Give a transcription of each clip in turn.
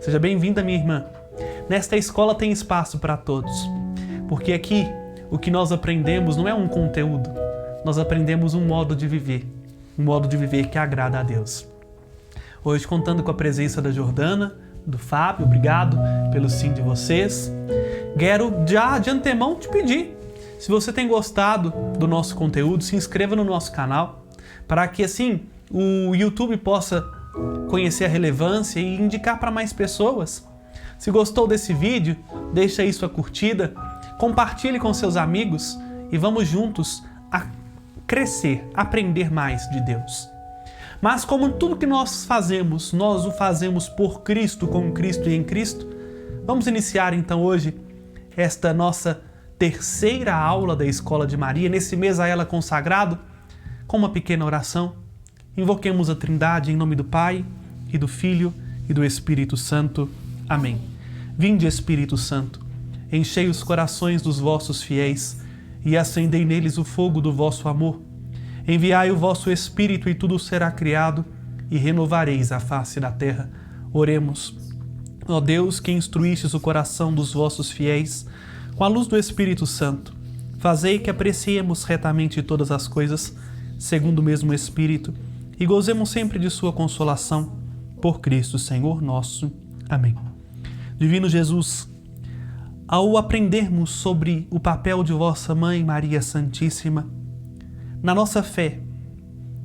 Seja bem-vinda, minha irmã. Nesta escola tem espaço para todos, porque aqui o que nós aprendemos não é um conteúdo, nós aprendemos um modo de viver que agrada a Deus. Hoje, contando com a presença da Jordana, do Fábio, obrigado pelo sim de vocês. Quero já de antemão te pedir, se você tem gostado do nosso conteúdo, se inscreva no nosso canal, para que assim o YouTube possa conhecer a relevância e indicar para mais pessoas. Se gostou desse vídeo, deixa aí sua curtida, compartilhe com seus amigos e vamos juntos a crescer, aprender mais de Deus. Mas como tudo que nós fazemos, nós o fazemos por Cristo, com Cristo e em Cristo, vamos iniciar então hoje esta nossa terceira aula da Escola de Maria, nesse mês a ela consagrado, com uma pequena oração. Invoquemos a Trindade em nome do Pai, e do Filho, e do Espírito Santo. Amém. Vinde, Espírito Santo, enchei os corações dos vossos fiéis e acendei neles o fogo do vosso amor. Enviai o vosso Espírito e tudo será criado e renovareis a face da terra. Oremos. Ó Deus, que instruístes o coração dos vossos fiéis com a luz do Espírito Santo, fazei que apreciemos retamente todas as coisas, segundo o mesmo Espírito, e gozemos sempre de sua consolação, por Cristo Senhor nosso. Amém. Divino Jesus, ao aprendermos sobre o papel de vossa Mãe Maria Santíssima, na nossa fé,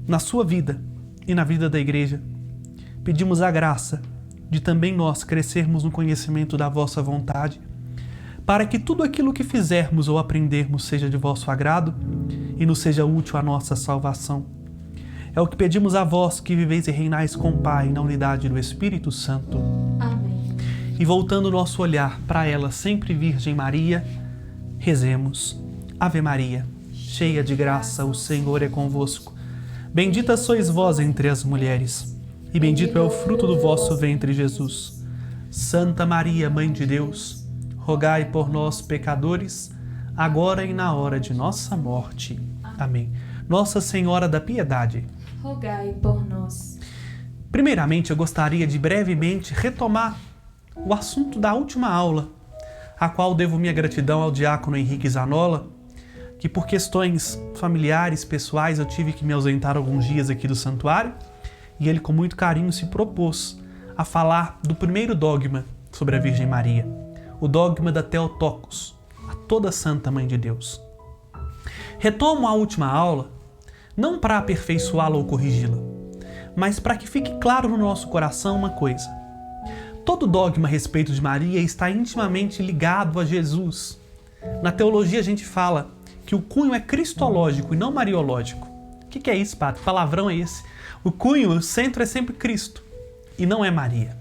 na sua vida e na vida da Igreja, pedimos a graça de também nós crescermos no conhecimento da vossa vontade, para que tudo aquilo que fizermos ou aprendermos seja de vosso agrado e nos seja útil à nossa salvação. É o que pedimos a vós que viveis e reinais com o Pai na unidade do Espírito Santo. Amém. E voltando o nosso olhar para ela, sempre Virgem Maria, rezemos. Ave Maria, cheia de graça, o Senhor é convosco. Bendita sois vós entre as mulheres, e bendito é o fruto do vosso ventre, Jesus. Santa Maria, Mãe de Deus, rogai por nós, pecadores, agora e na hora de nossa morte. Amém. Nossa Senhora da Piedade, rogai por nós. Primeiramente, eu gostaria de brevemente retomar o assunto da última aula, a qual devo minha gratidão ao diácono Henrique Zanola, que por questões familiares, pessoais, eu tive que me ausentar alguns dias aqui do santuário, e ele com muito carinho se propôs a falar do primeiro dogma sobre a Virgem Maria, o dogma da Theotokos, a toda Santa Mãe de Deus. Retomo a última aula, não para aperfeiçoá-la ou corrigi-la, mas para que fique claro no nosso coração uma coisa. Todo dogma a respeito de Maria está intimamente ligado a Jesus. Na teologia a gente fala que o cunho é cristológico e não mariológico. O que é isso, padre? Que palavrão é esse? O cunho, o centro é sempre Cristo e não é Maria.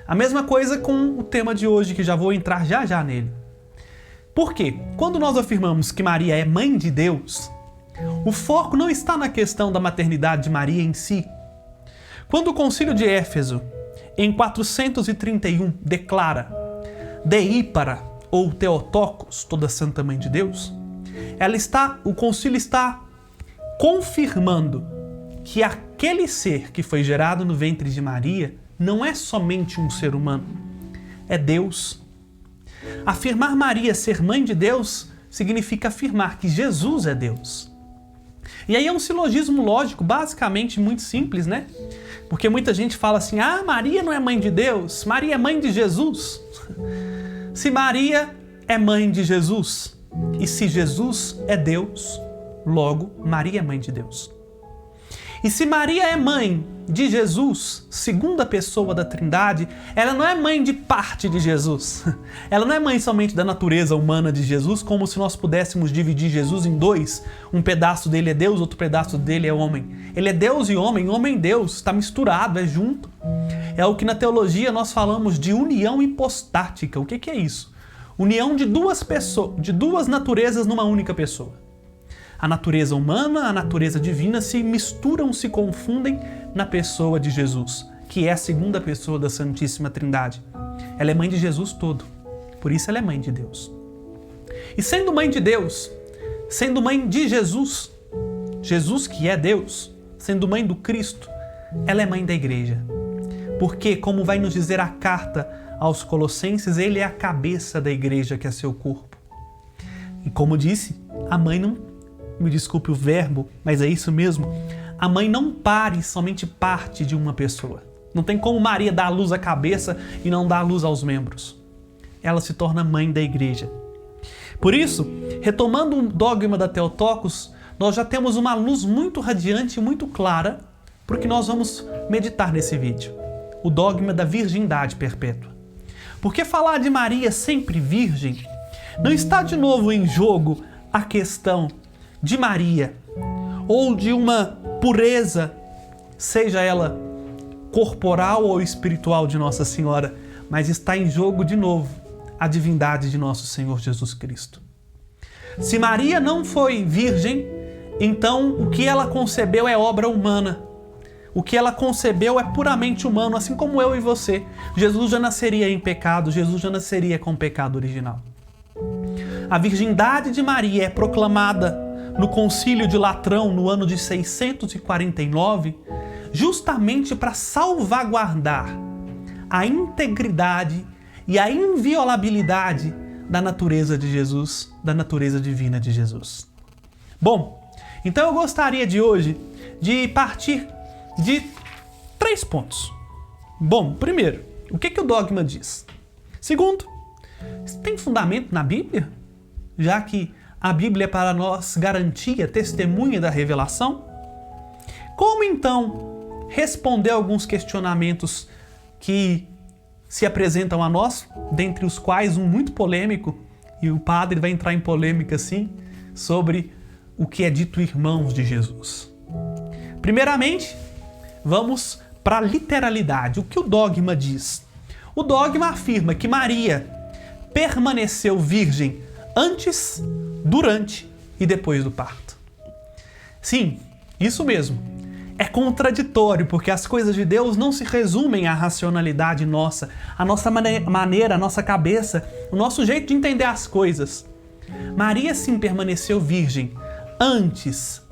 A mesma coisa com o tema de hoje, que já vou entrar já nele. Por quê? Quando nós afirmamos que Maria é mãe de Deus, o foco não está na questão da maternidade de Maria em si. Quando o Concílio de Éfeso, em 431, declara Deípara ou Theotokos, toda Santa Mãe de Deus, o concílio está confirmando que aquele ser que foi gerado no ventre de Maria não é somente um ser humano, é Deus. Afirmar Maria ser mãe de Deus significa afirmar que Jesus é Deus. E aí é um silogismo lógico, basicamente muito simples, né? Porque muita gente fala assim, Maria não é mãe de Deus, Maria é mãe de Jesus. Se Maria é mãe de Jesus, e se Jesus é Deus, logo Maria é mãe de Deus. E se Maria é mãe de Jesus, segunda pessoa da Trindade, ela não é mãe de parte de Jesus. Ela não é mãe somente da natureza humana de Jesus, como se nós pudéssemos dividir Jesus em dois. Um pedaço dele é Deus, outro pedaço dele é homem. Ele é Deus e homem e Deus, está misturado, é junto. É o que na teologia nós falamos de união hipostática. O que é isso? União de duas pessoas, de duas naturezas numa única pessoa. A natureza humana, a natureza divina se misturam, se confundem na pessoa de Jesus, que é a segunda pessoa da Santíssima Trindade. Ela é mãe de Jesus todo, por isso ela é mãe de Deus. E sendo mãe de Deus, sendo mãe de Jesus, Jesus que é Deus, sendo mãe do Cristo, ela é mãe da Igreja. porque, como vai nos dizer a carta aos Colossenses, ele é a cabeça da igreja, que é seu corpo. E como disse, a mãe não, me desculpe o verbo, mas é isso mesmo, a mãe não pare somente parte de uma pessoa. Não tem como Maria dar à luz à cabeça e não dar à luz aos membros. Ela se torna mãe da igreja. Por isso, retomando o dogma da Theotokos, nós já temos uma luz muito radiante e muito clara para o que nós vamos meditar nesse vídeo. O dogma da virgindade perpétua. Porque falar de Maria sempre virgem não está de novo em jogo a questão de Maria ou de uma pureza, seja ela corporal ou espiritual de Nossa Senhora, mas está em jogo de novo a divindade de nosso Senhor Jesus Cristo. Se Maria não foi virgem, então o que ela concebeu é obra humana. O que ela concebeu é puramente humano, assim como eu e você. Jesus já nasceria em pecado, Jesus já nasceria com o pecado original. A virgindade de Maria é proclamada no Concílio de Latrão no ano de 649, justamente para salvaguardar a integridade e a inviolabilidade da natureza de Jesus, da natureza divina de Jesus. Bom, então eu gostaria de hoje de partir de 3 pontos. Bom, primeiro, o que o dogma diz? Segundo, tem fundamento na Bíblia? Já que a Bíblia é para nós garantia, testemunha da revelação? Como então responder alguns questionamentos que se apresentam a nós, dentre os quais um muito polêmico, e o padre vai entrar em polêmica sim, sobre o que é dito irmãos de Jesus. Primeiramente, vamos para a literalidade. O que o dogma diz? O dogma afirma que Maria permaneceu virgem antes, durante e depois do parto. Sim, isso mesmo. É contraditório, porque as coisas de Deus não se resumem à racionalidade nossa, à nossa maneira, à nossa cabeça, o nosso jeito de entender as coisas. Maria sim permaneceu virgem antes,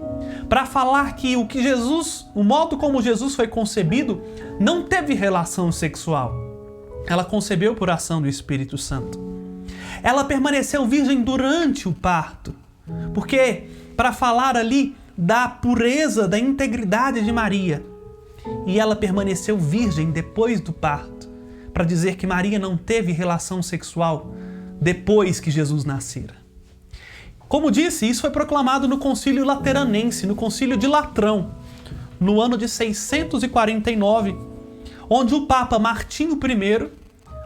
para falar que o modo como Jesus foi concebido não teve relação sexual. Ela concebeu por ação do Espírito Santo. Ela permaneceu virgem durante o parto, porque para falar ali da pureza, da integridade de Maria. E ela permaneceu virgem depois do parto, para dizer que Maria não teve relação sexual depois que Jesus nascera. Como disse, isso foi proclamado no Concílio Lateranense, no Concílio de Latrão, no ano de 649, onde o Papa Martinho I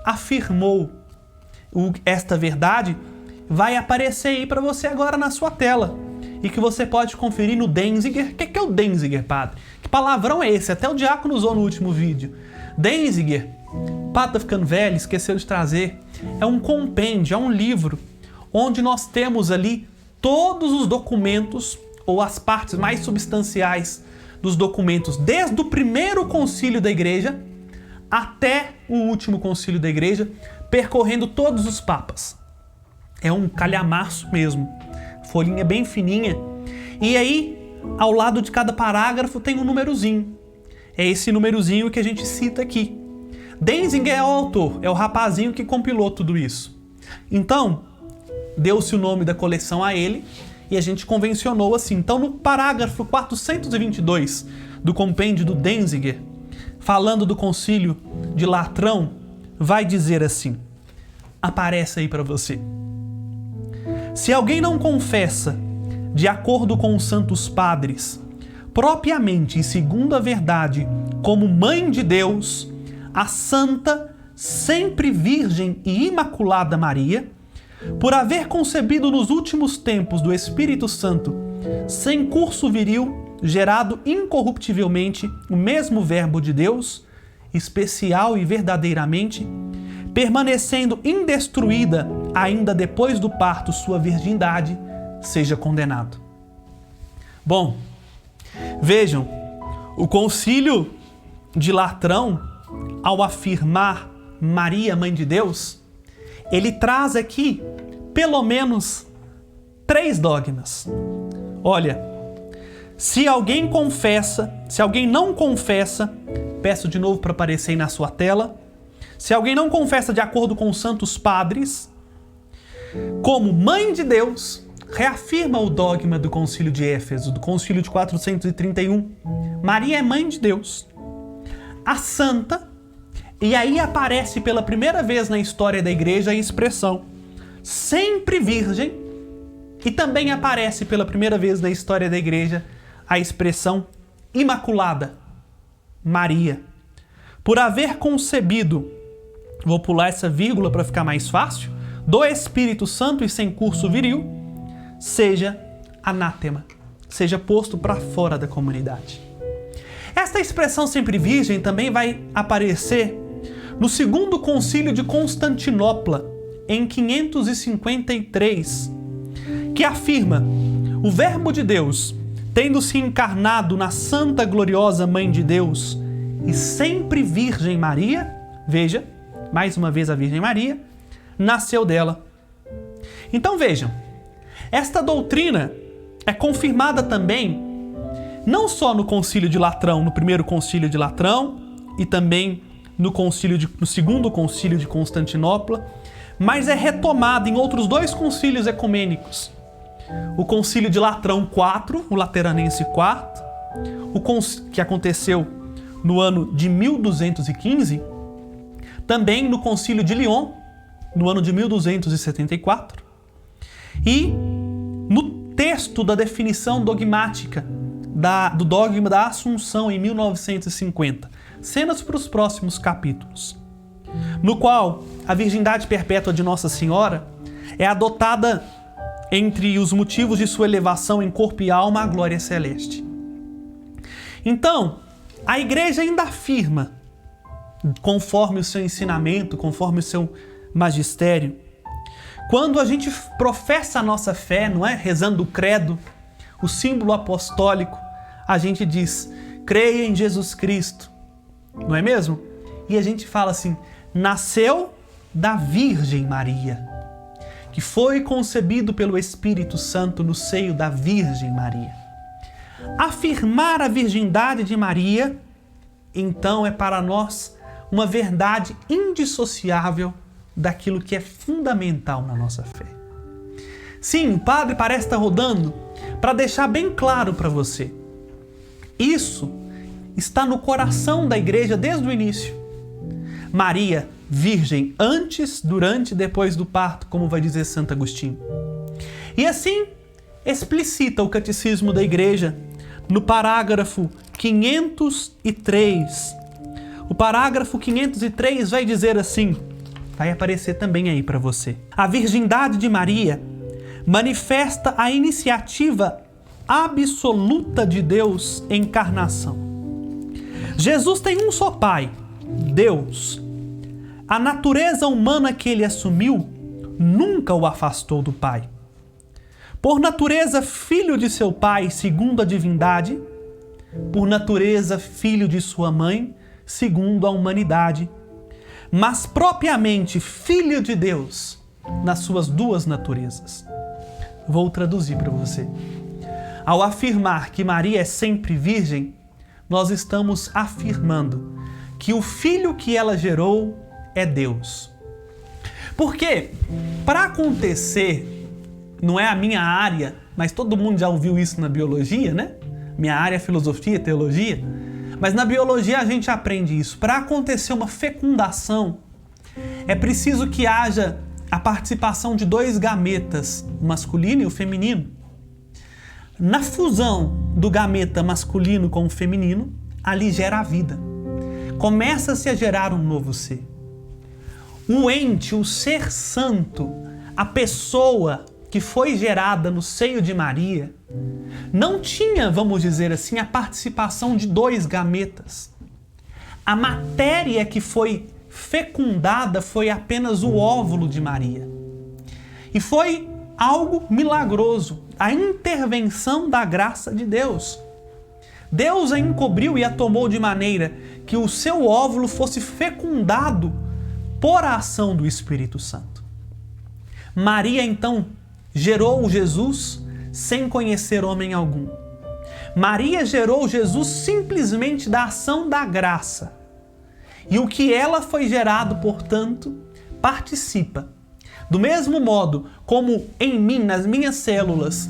afirmou esta verdade. Vai aparecer aí para você agora na sua tela. E que você pode conferir no Denzinger. O que é o Denzinger, padre? Que palavrão é esse? Até o diácono usou no último vídeo. Denzinger, o padre tá ficando velho, esqueceu de trazer. É um compêndio, é um livro, onde nós temos ali todos os documentos, ou as partes mais substanciais dos documentos, desde o primeiro concílio da igreja até o último concílio da igreja, percorrendo todos os papas. É um calhamaço mesmo. Folhinha bem fininha, e aí ao lado de cada parágrafo tem um númerozinho. É esse númerozinho que a gente cita aqui. Denzinger é o autor, é o rapazinho que compilou tudo isso. Então, deu-se o nome da coleção a ele e a gente convencionou assim. Então, no parágrafo 422 do compêndio do Denzinger, falando do concílio de Latrão, vai dizer assim, aparece aí para você. Se alguém não confessa, de acordo com os santos padres, propriamente e segundo a verdade, como mãe de Deus, a santa, sempre virgem e imaculada Maria, por haver concebido nos últimos tempos do Espírito Santo, sem curso viril, gerado incorruptivelmente o mesmo verbo de Deus, especial e verdadeiramente, permanecendo indestruída ainda depois do parto sua virgindade, seja condenado. Bom, vejam, o concílio de Latrão, ao afirmar Maria, Mãe de Deus, ele traz aqui pelo menos 3 dogmas. Olha, se alguém não confessa, peço de novo para aparecer aí na sua tela. Se alguém não confessa de acordo com os santos padres, como mãe de Deus, reafirma o dogma do Concílio de Éfeso, do Concílio de 431. Maria é mãe de Deus, a santa, e aí aparece pela primeira vez na história da igreja a expressão sempre virgem, e também aparece pela primeira vez na história da igreja a expressão imaculada, Maria. Por haver concebido, vou pular essa vírgula para ficar mais fácil, do Espírito Santo e sem curso viril, seja anátema, seja posto para fora da comunidade. Esta expressão sempre virgem também vai aparecer no segundo concílio de Constantinopla, em 553, que afirma: o Verbo de Deus, tendo se encarnado na Santa Gloriosa Mãe de Deus e sempre Virgem Maria, veja, mais uma vez a Virgem Maria, nasceu dela. Então vejam, esta doutrina é confirmada também não só no Concílio de Latrão, no primeiro Concílio de Latrão, e também no segundo Concílio de Constantinopla, mas é retomada em outros dois concílios ecumênicos. O Concílio de Latrão IV, o Lateranense IV, que aconteceu no ano de 1215, também no Concílio de Lyon, no ano de 1274, e no texto da definição dogmática do dogma da Assunção em 1950, cenas para os próximos capítulos, no qual a virgindade perpétua de Nossa Senhora é adotada entre os motivos de sua elevação em corpo e alma à glória celeste. Então, a igreja ainda afirma, conforme o seu ensinamento, conforme o seu magistério, quando a gente professa a nossa fé, não é? Rezando o credo, o símbolo apostólico, a gente diz: creia em Jesus Cristo, não é mesmo? E a gente fala assim: nasceu da Virgem Maria, que foi concebido pelo Espírito Santo no seio da Virgem Maria. Afirmar a virgindade de Maria, então, é para nós uma verdade indissociável daquilo que é fundamental na nossa fé. Sim, o padre parece estar rodando para deixar bem claro para você. Isso está no coração da igreja desde o início. Maria, virgem antes, durante e depois do parto, como vai dizer Santo Agostinho. E assim explicita o Catecismo da Igreja no parágrafo 503. O parágrafo 503 vai dizer assim, vai aparecer também aí para você: a virgindade de Maria manifesta a iniciativa absoluta de Deus em encarnação. Jesus tem um só Pai, Deus. A natureza humana que ele assumiu nunca o afastou do Pai. Por natureza, filho de seu Pai, segundo a divindade, por natureza, filho de sua mãe, segundo a humanidade, mas propriamente filho de Deus nas suas duas naturezas. Vou traduzir para você. Ao afirmar que Maria é sempre virgem, nós estamos afirmando que o filho que ela gerou é Deus. Porque, para acontecer, não é a minha área, mas todo mundo já ouviu isso na biologia, né? Minha área é filosofia, teologia. Mas na biologia a gente aprende isso. Para acontecer uma fecundação, é preciso que haja a participação de dois gametas, o masculino e o feminino. Na fusão do gameta masculino com o feminino, ali gera a vida. Começa-se a gerar um novo ser. O ente, o ser santo, a pessoa que foi gerada no seio de Maria, não tinha, vamos dizer assim, a participação de dois gametas. A matéria que foi fecundada foi apenas o óvulo de Maria. E foi algo milagroso, a intervenção da graça de Deus. Deus a encobriu e a tomou de maneira que o seu óvulo fosse fecundado por a ação do Espírito Santo. Maria, então, gerou Jesus sem conhecer homem algum. Maria gerou Jesus simplesmente da ação da graça. E o que ela foi gerado, portanto, participa. Do mesmo modo como em mim, nas minhas células,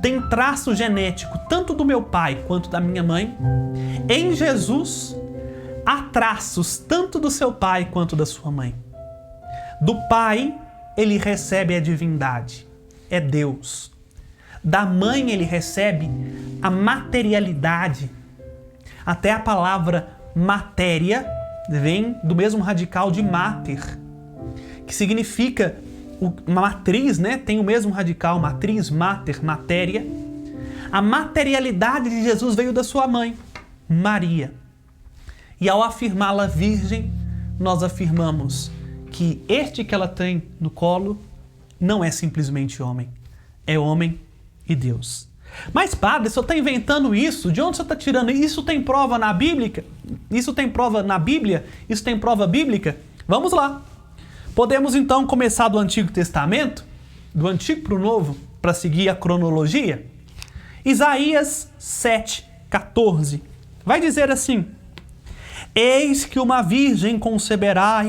tem traço genético tanto do meu pai quanto da minha mãe, em Jesus há traços tanto do seu pai quanto da sua mãe. Do pai, ele recebe a divindade, é Deus. Da mãe, ele recebe a materialidade. Até a palavra matéria vem do mesmo radical de mater, que significa matriz, né? Tem o mesmo radical, matriz, mater, matéria. A materialidade de Jesus veio da sua mãe, Maria. E ao afirmá-la virgem, nós afirmamos que este que ela tem no colo não é simplesmente homem, é homem e Deus. Mas padre, você está inventando isso? De onde você está tirando? Isso tem prova na Bíblia? Isso tem prova na Bíblia? Isso tem prova bíblica? Vamos lá. Podemos então começar do Antigo Testamento, do Antigo para o Novo, para seguir a cronologia? Isaías 7,14 vai dizer assim: eis que uma virgem conceberá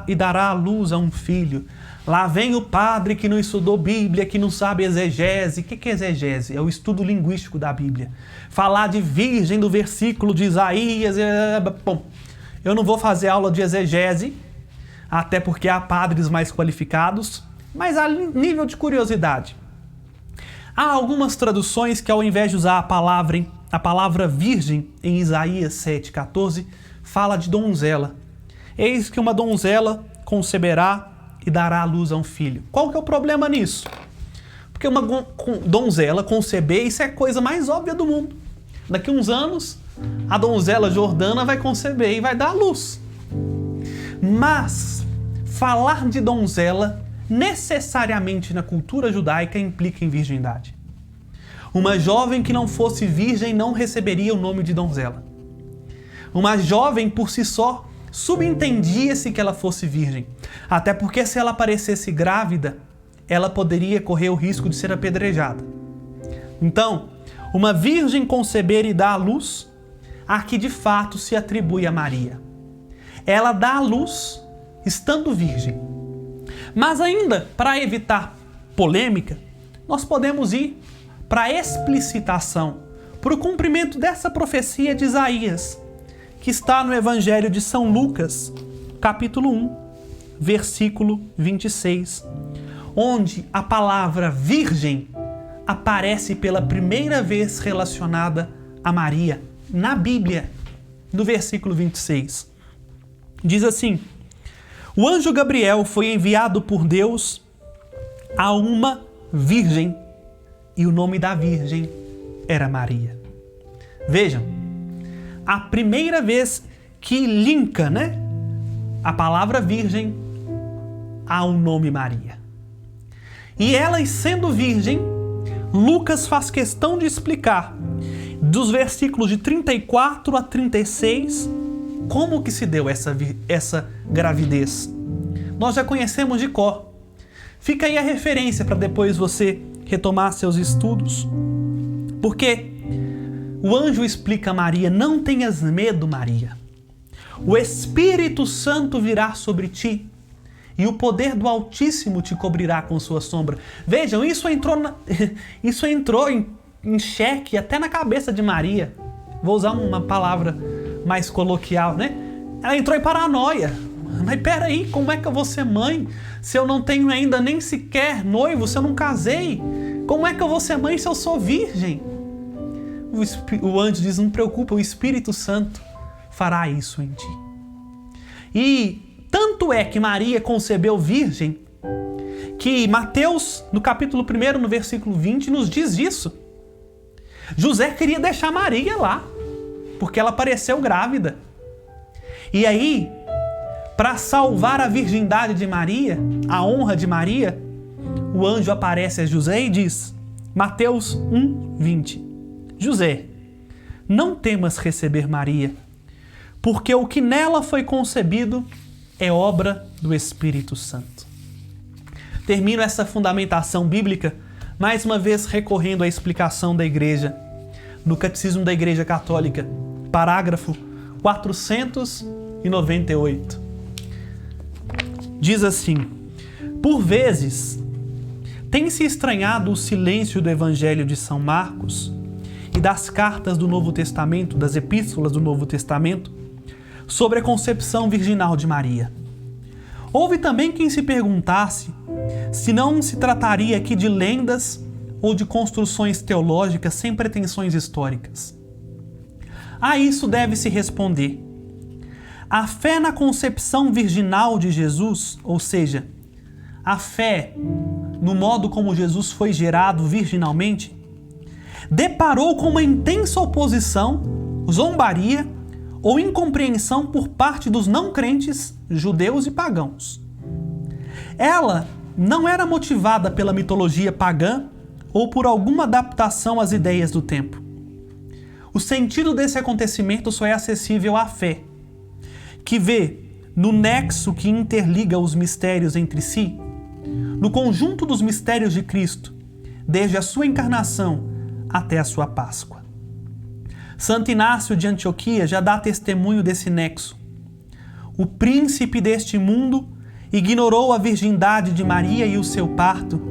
e dará à luz a um filho. Lá vem o padre que não estudou Bíblia, que não sabe exegese. O que é exegese? É o estudo linguístico da Bíblia. Falar de virgem do versículo de Isaías. Bom, eu não vou fazer aula de exegese, até porque há padres mais qualificados, mas a nível de curiosidade. Há algumas traduções que, ao invés de usar a palavra virgem em Isaías 7,14, fala de donzela. Eis que uma donzela conceberá e dará à luz a um filho. Qual que é o problema nisso? Porque uma donzela conceber, isso é a coisa mais óbvia do mundo. Daqui a uns anos, a donzela Jordana vai conceber e vai dar à luz. Mas falar de donzela necessariamente na cultura judaica implica em virgindade. Uma jovem que não fosse virgem não receberia o nome de donzela. Uma jovem por si só subentendia-se que ela fosse virgem, até porque se ela aparecesse grávida, ela poderia correr o risco de ser apedrejada. Então, uma virgem conceber e dar à luz, a que de fato se atribui a Maria. Ela dá à luz estando virgem. Mas ainda, para evitar polêmica, nós podemos ir para a explicitação, para o cumprimento dessa profecia de Isaías, que está no Evangelho de São Lucas, capítulo 1, versículo 26, onde a palavra virgem aparece pela primeira vez relacionada a Maria, na Bíblia, no versículo 26. Diz assim: o anjo Gabriel foi enviado por Deus a uma virgem, e o nome da virgem era Maria. Vejam, a primeira vez que linka, a palavra virgem ao nome Maria. E ela, sendo virgem, Lucas faz questão de explicar, dos versículos de 34 a 36, como que se deu essa gravidez. Nós já conhecemos de cor. Fica aí a referência para depois você retomar seus estudos. Porque o anjo explica a Maria: não tenhas medo, Maria. O Espírito Santo virá sobre ti e o poder do Altíssimo te cobrirá com sua sombra. Vejam, isso entrou em xeque até na cabeça de Maria. Vou usar uma palavra mais coloquial, Ela entrou em paranoia. Mas peraí, como é que eu vou ser mãe se eu não tenho ainda nem sequer noivo, se eu não casei? Como é que eu vou ser mãe se eu sou virgem? O anjo diz: não preocupa, o Espírito Santo fará isso em ti. E tanto é que Maria concebeu virgem, que Mateus, no capítulo 1, no versículo 20, nos diz isso. José queria deixar Maria lá, porque ela apareceu grávida. E aí, para salvar a virgindade de Maria, a honra de Maria, o anjo aparece a José e diz, Mateus 1:20, José, não temas receber Maria, porque o que nela foi concebido é obra do Espírito Santo. Termino essa fundamentação bíblica, mais uma vez recorrendo à explicação da igreja. no Catecismo da Igreja Católica, parágrafo 498. Diz assim: por vezes, tem-se estranhado o silêncio do Evangelho de São Marcos e das cartas do Novo Testamento, das epístolas do Novo Testamento, sobre a concepção virginal de Maria. Houve também quem se perguntasse se não se trataria aqui de lendas ou de construções teológicas sem pretensões históricas. A isso deve-se responder: a fé na concepção virginal de Jesus, ou seja, a fé no modo como Jesus foi gerado virginalmente, deparou com uma intensa oposição, zombaria ou incompreensão por parte dos não crentes, judeus e pagãos. Ela não era motivada pela mitologia pagã ou por alguma adaptação às ideias do tempo. O sentido desse acontecimento só é acessível à fé, que vê no nexo que interliga os mistérios entre si, no conjunto dos mistérios de Cristo, desde a sua encarnação até a sua Páscoa. Santo Inácio de Antioquia já dá testemunho desse nexo. O príncipe deste mundo ignorou a virgindade de Maria e o seu parto,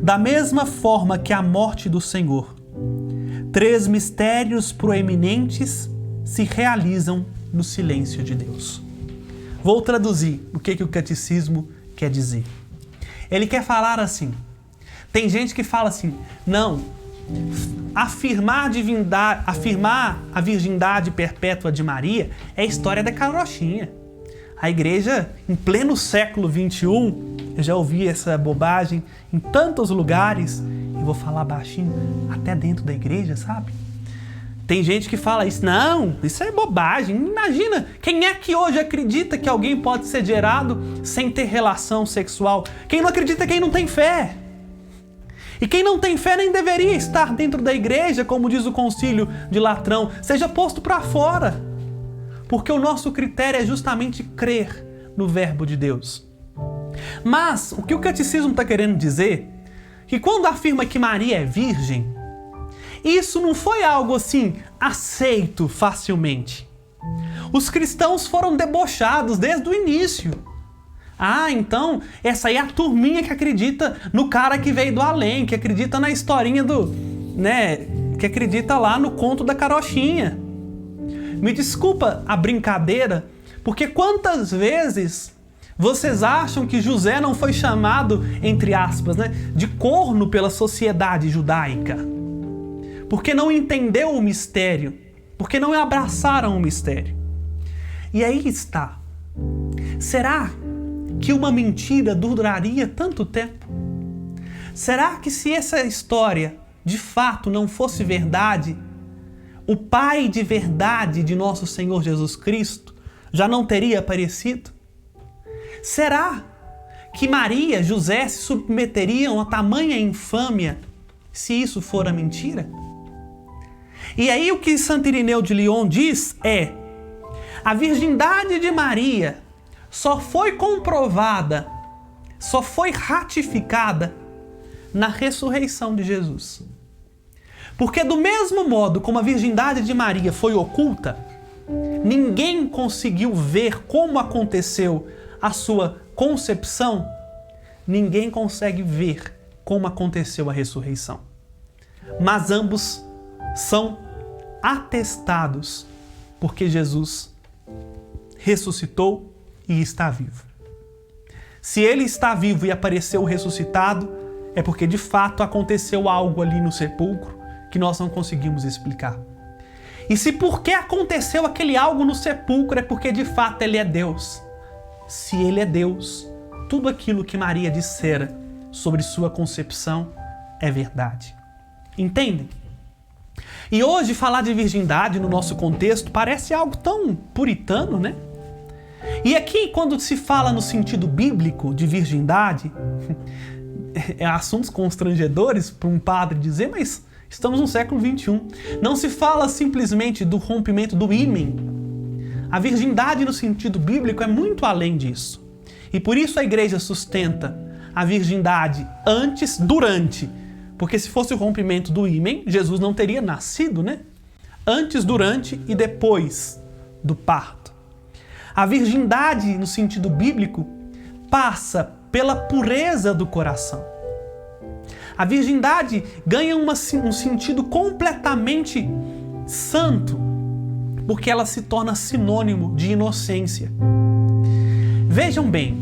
da mesma forma que a morte do Senhor. 3 mistérios proeminentes se realizam no silêncio de Deus. Vou traduzir o que o catecismo quer dizer. Ele quer falar assim: tem gente que fala assim, não, afirmar a virgindade perpétua de Maria é história da carochinha. A igreja, em pleno século XXI, eu já ouvi essa bobagem em tantos lugares, e vou falar baixinho, até dentro da igreja, sabe? Tem gente que fala isso, não, isso é bobagem. Imagina, quem é que hoje acredita que alguém pode ser gerado sem ter relação sexual? Quem não acredita é quem não tem fé. E quem não tem fé nem deveria estar dentro da igreja, como diz o Concílio de Latrão, seja posto para fora. Porque o nosso critério é justamente crer no Verbo de Deus. Mas o que o catecismo está querendo dizer, que quando afirma que Maria é virgem, isso não foi algo assim aceito facilmente. Os cristãos foram debochados desde o início. Ah, então essa aí é a turminha que acredita no cara que veio do além, que acredita na historinha que acredita lá no conto da carochinha. Me desculpa a brincadeira, porque quantas vezes vocês acham que José não foi chamado, entre aspas, de corno pela sociedade judaica? Porque não entendeu o mistério, porque não abraçaram o mistério. E aí está. Será que uma mentira duraria tanto tempo? Será que se essa história de fato não fosse verdade, o Pai de verdade de nosso Senhor Jesus Cristo já não teria aparecido? Será que Maria e José se submeteriam a tamanha infâmia se isso fora mentira? E aí o que Santo Irineu de Lyon diz é: a virgindade de Maria só foi comprovada, só foi ratificada na ressurreição de Jesus. Porque do mesmo modo como a virgindade de Maria foi oculta, ninguém conseguiu ver como aconteceu a sua concepção, ninguém consegue ver como aconteceu a ressurreição. Mas ambos são atestados porque Jesus ressuscitou e está vivo. Se ele está vivo e apareceu ressuscitado, é porque de fato aconteceu algo ali no sepulcro que nós não conseguimos explicar. E se porque aconteceu aquele algo no sepulcro é porque de fato ele é Deus. Se ele é Deus, tudo aquilo que Maria dissera sobre sua concepção é verdade. Entendem? E hoje falar de virgindade no nosso contexto parece algo tão puritano, né? E aqui, quando se fala no sentido bíblico de virgindade, é assuntos constrangedores para um padre dizer, mas estamos no século XXI. Não se fala simplesmente do rompimento do ímen. A virgindade no sentido bíblico é muito além disso. E por isso a igreja sustenta a virgindade antes, durante, Porque se fosse o rompimento do ímen, Jesus não teria nascido, né? Antes, durante e depois do parto. A virgindade, no sentido bíblico, passa pela pureza do coração. A virgindade ganha um sentido completamente santo, porque ela se torna sinônimo de inocência. Vejam bem,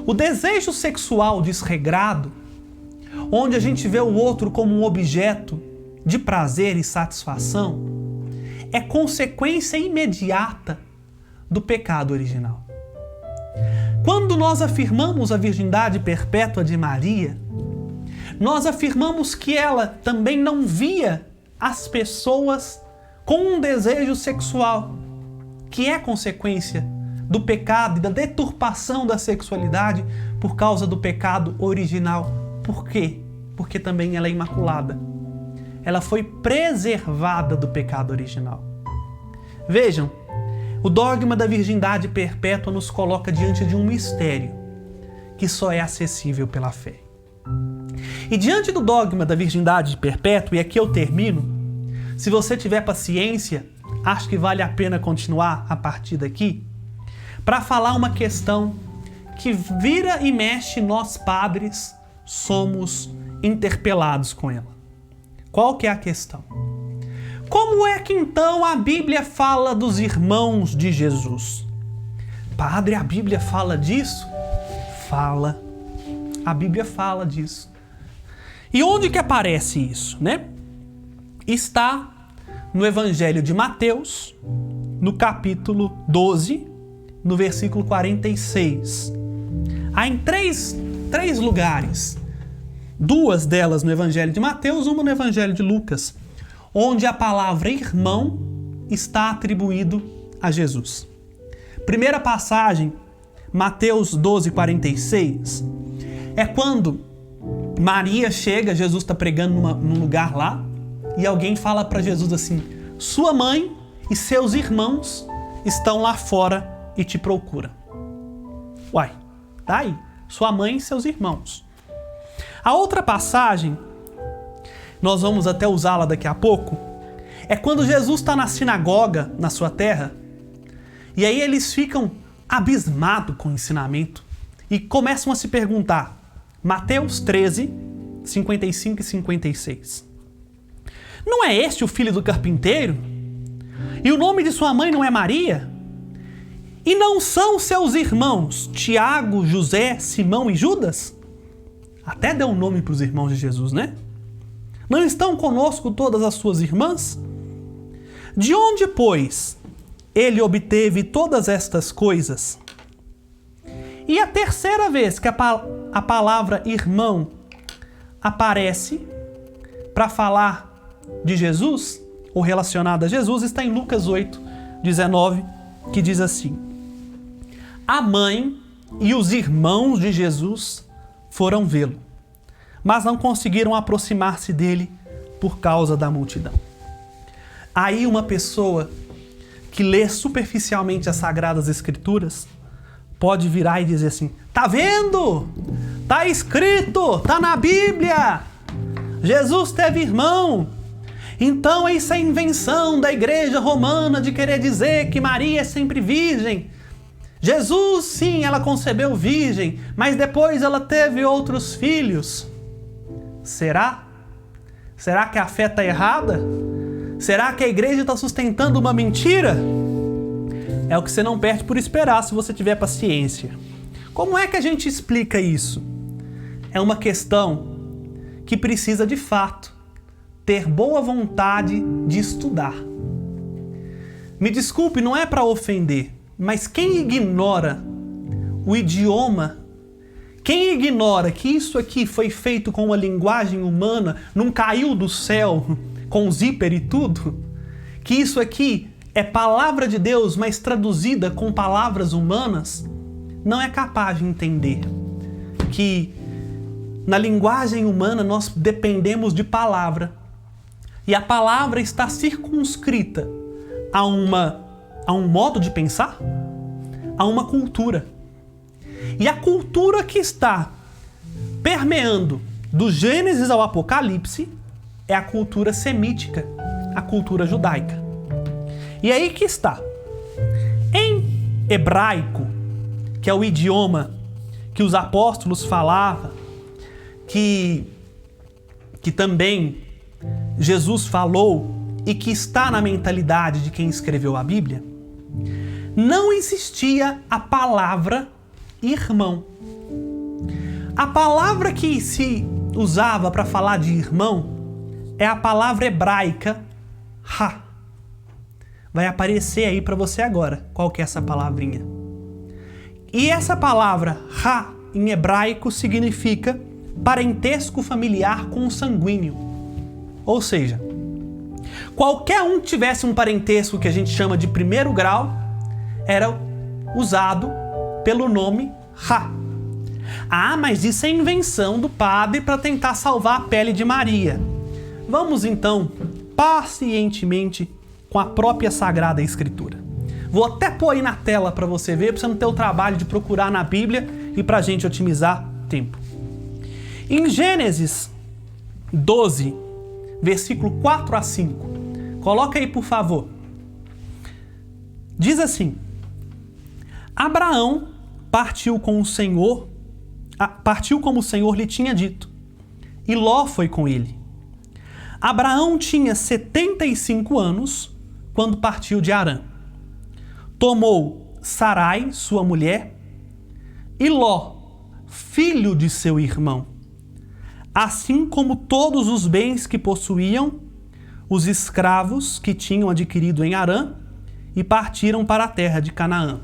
o desejo sexual desregrado, onde a gente vê o outro como um objeto de prazer e satisfação, é consequência imediata do pecado original. Quando nós afirmamos a virgindade perpétua de Maria, nós afirmamos que ela também não via as pessoas com um desejo sexual, que é consequência do pecado e da deturpação da sexualidade por causa do pecado original. Por quê? Porque também ela é imaculada. Ela foi preservada do pecado original. Vejam, o dogma da virgindade perpétua nos coloca diante de um mistério que só é acessível pela fé. E diante do dogma da virgindade perpétua, e aqui eu termino, se você tiver paciência, acho que vale a pena continuar a partir daqui, para falar uma questão que vira e mexe nós padres somos interpelados com ela. Qual que é a questão? Como é que então a Bíblia fala dos irmãos de Jesus? Padre, a Bíblia fala disso? Fala. A Bíblia fala disso. E onde que aparece isso, né? Está no Evangelho de Mateus, no capítulo 12, no versículo 46. Há em três lugares. Duas delas no Evangelho de Mateus, uma no Evangelho de Lucas, onde a palavra irmão está atribuído a Jesus. Primeira passagem, Mateus 12, 46, é quando Maria chega, Jesus está pregando num lugar lá, e alguém fala para Jesus assim: sua mãe e seus irmãos estão lá fora e te procuram. Uai, tá aí, sua mãe e seus irmãos. A outra passagem, nós vamos até usá-la daqui a pouco, é quando Jesus está na sinagoga, na sua terra, e aí eles ficam abismados com o ensinamento e começam a se perguntar. Mateus 13, 55 e 56. Não é este o filho do carpinteiro? E o nome de sua mãe não é Maria? E não são seus irmãos Tiago, José, Simão e Judas? Até deu um nome para os irmãos de Jesus, né? Não estão conosco todas as suas irmãs? De onde, pois, ele obteve todas estas coisas? E a terceira vez que a palavra irmão aparece para falar de Jesus, ou relacionada a Jesus, está em Lucas 8, 19, que diz assim: a mãe e os irmãos de Jesus foram vê-lo, mas não conseguiram aproximar-se dele por causa da multidão. Aí uma pessoa que lê superficialmente as Sagradas Escrituras pode virar e dizer assim: tá vendo? Tá escrito, tá na Bíblia. Jesus teve irmão. Então isso é invenção da igreja romana de querer dizer que Maria é sempre virgem. Jesus, sim, ela concebeu virgem, mas depois ela teve outros filhos. Será? Será que a fé está errada? Será que a igreja está sustentando uma mentira? É o que você não perde por esperar se você tiver paciência. Como é que a gente explica isso? É uma questão que precisa, de fato, ter boa vontade de estudar. Me desculpe, não é para ofender, mas quem ignora o idioma, quem ignora que isso aqui foi feito com uma linguagem humana, não caiu do céu com zíper e tudo, que isso aqui é palavra de Deus, mas traduzida com palavras humanas, não é capaz de entender que na linguagem humana nós dependemos de palavra, e a palavra está circunscrita a um modo de pensar, a uma cultura. E a cultura que está permeando do Gênesis ao Apocalipse, é a cultura semítica, a cultura judaica. E aí que está. Em hebraico, que é o idioma que os apóstolos falavam, que também Jesus falou e que está na mentalidade de quem escreveu a Bíblia, não existia a palavra irmão. A palavra que se usava para falar de irmão é a palavra hebraica ha. Vai aparecer aí para você agora qual que é essa palavrinha. E essa palavra ha em hebraico significa parentesco familiar consanguíneo. Ou seja, qualquer um que tivesse um parentesco que a gente chama de primeiro grau era usado pelo nome ha. Ah, mas isso é invenção do padre para tentar salvar a pele de Maria. Vamos então, pacientemente, com a própria Sagrada Escritura. Vou até pôr aí na tela para você ver, para você não ter o trabalho de procurar na Bíblia e para a gente otimizar tempo. Em Gênesis 12, versículo 4 a 5, coloca aí por favor. Diz assim: Abraão partiu como o Senhor lhe tinha dito, e Ló foi com ele. Abraão tinha 75 anos quando partiu de Harã. Tomou Sarai, sua mulher, e Ló, filho de seu irmão, assim como todos os bens que possuíam, os escravos que tinham adquirido em Harã, e partiram para a terra de Canaã.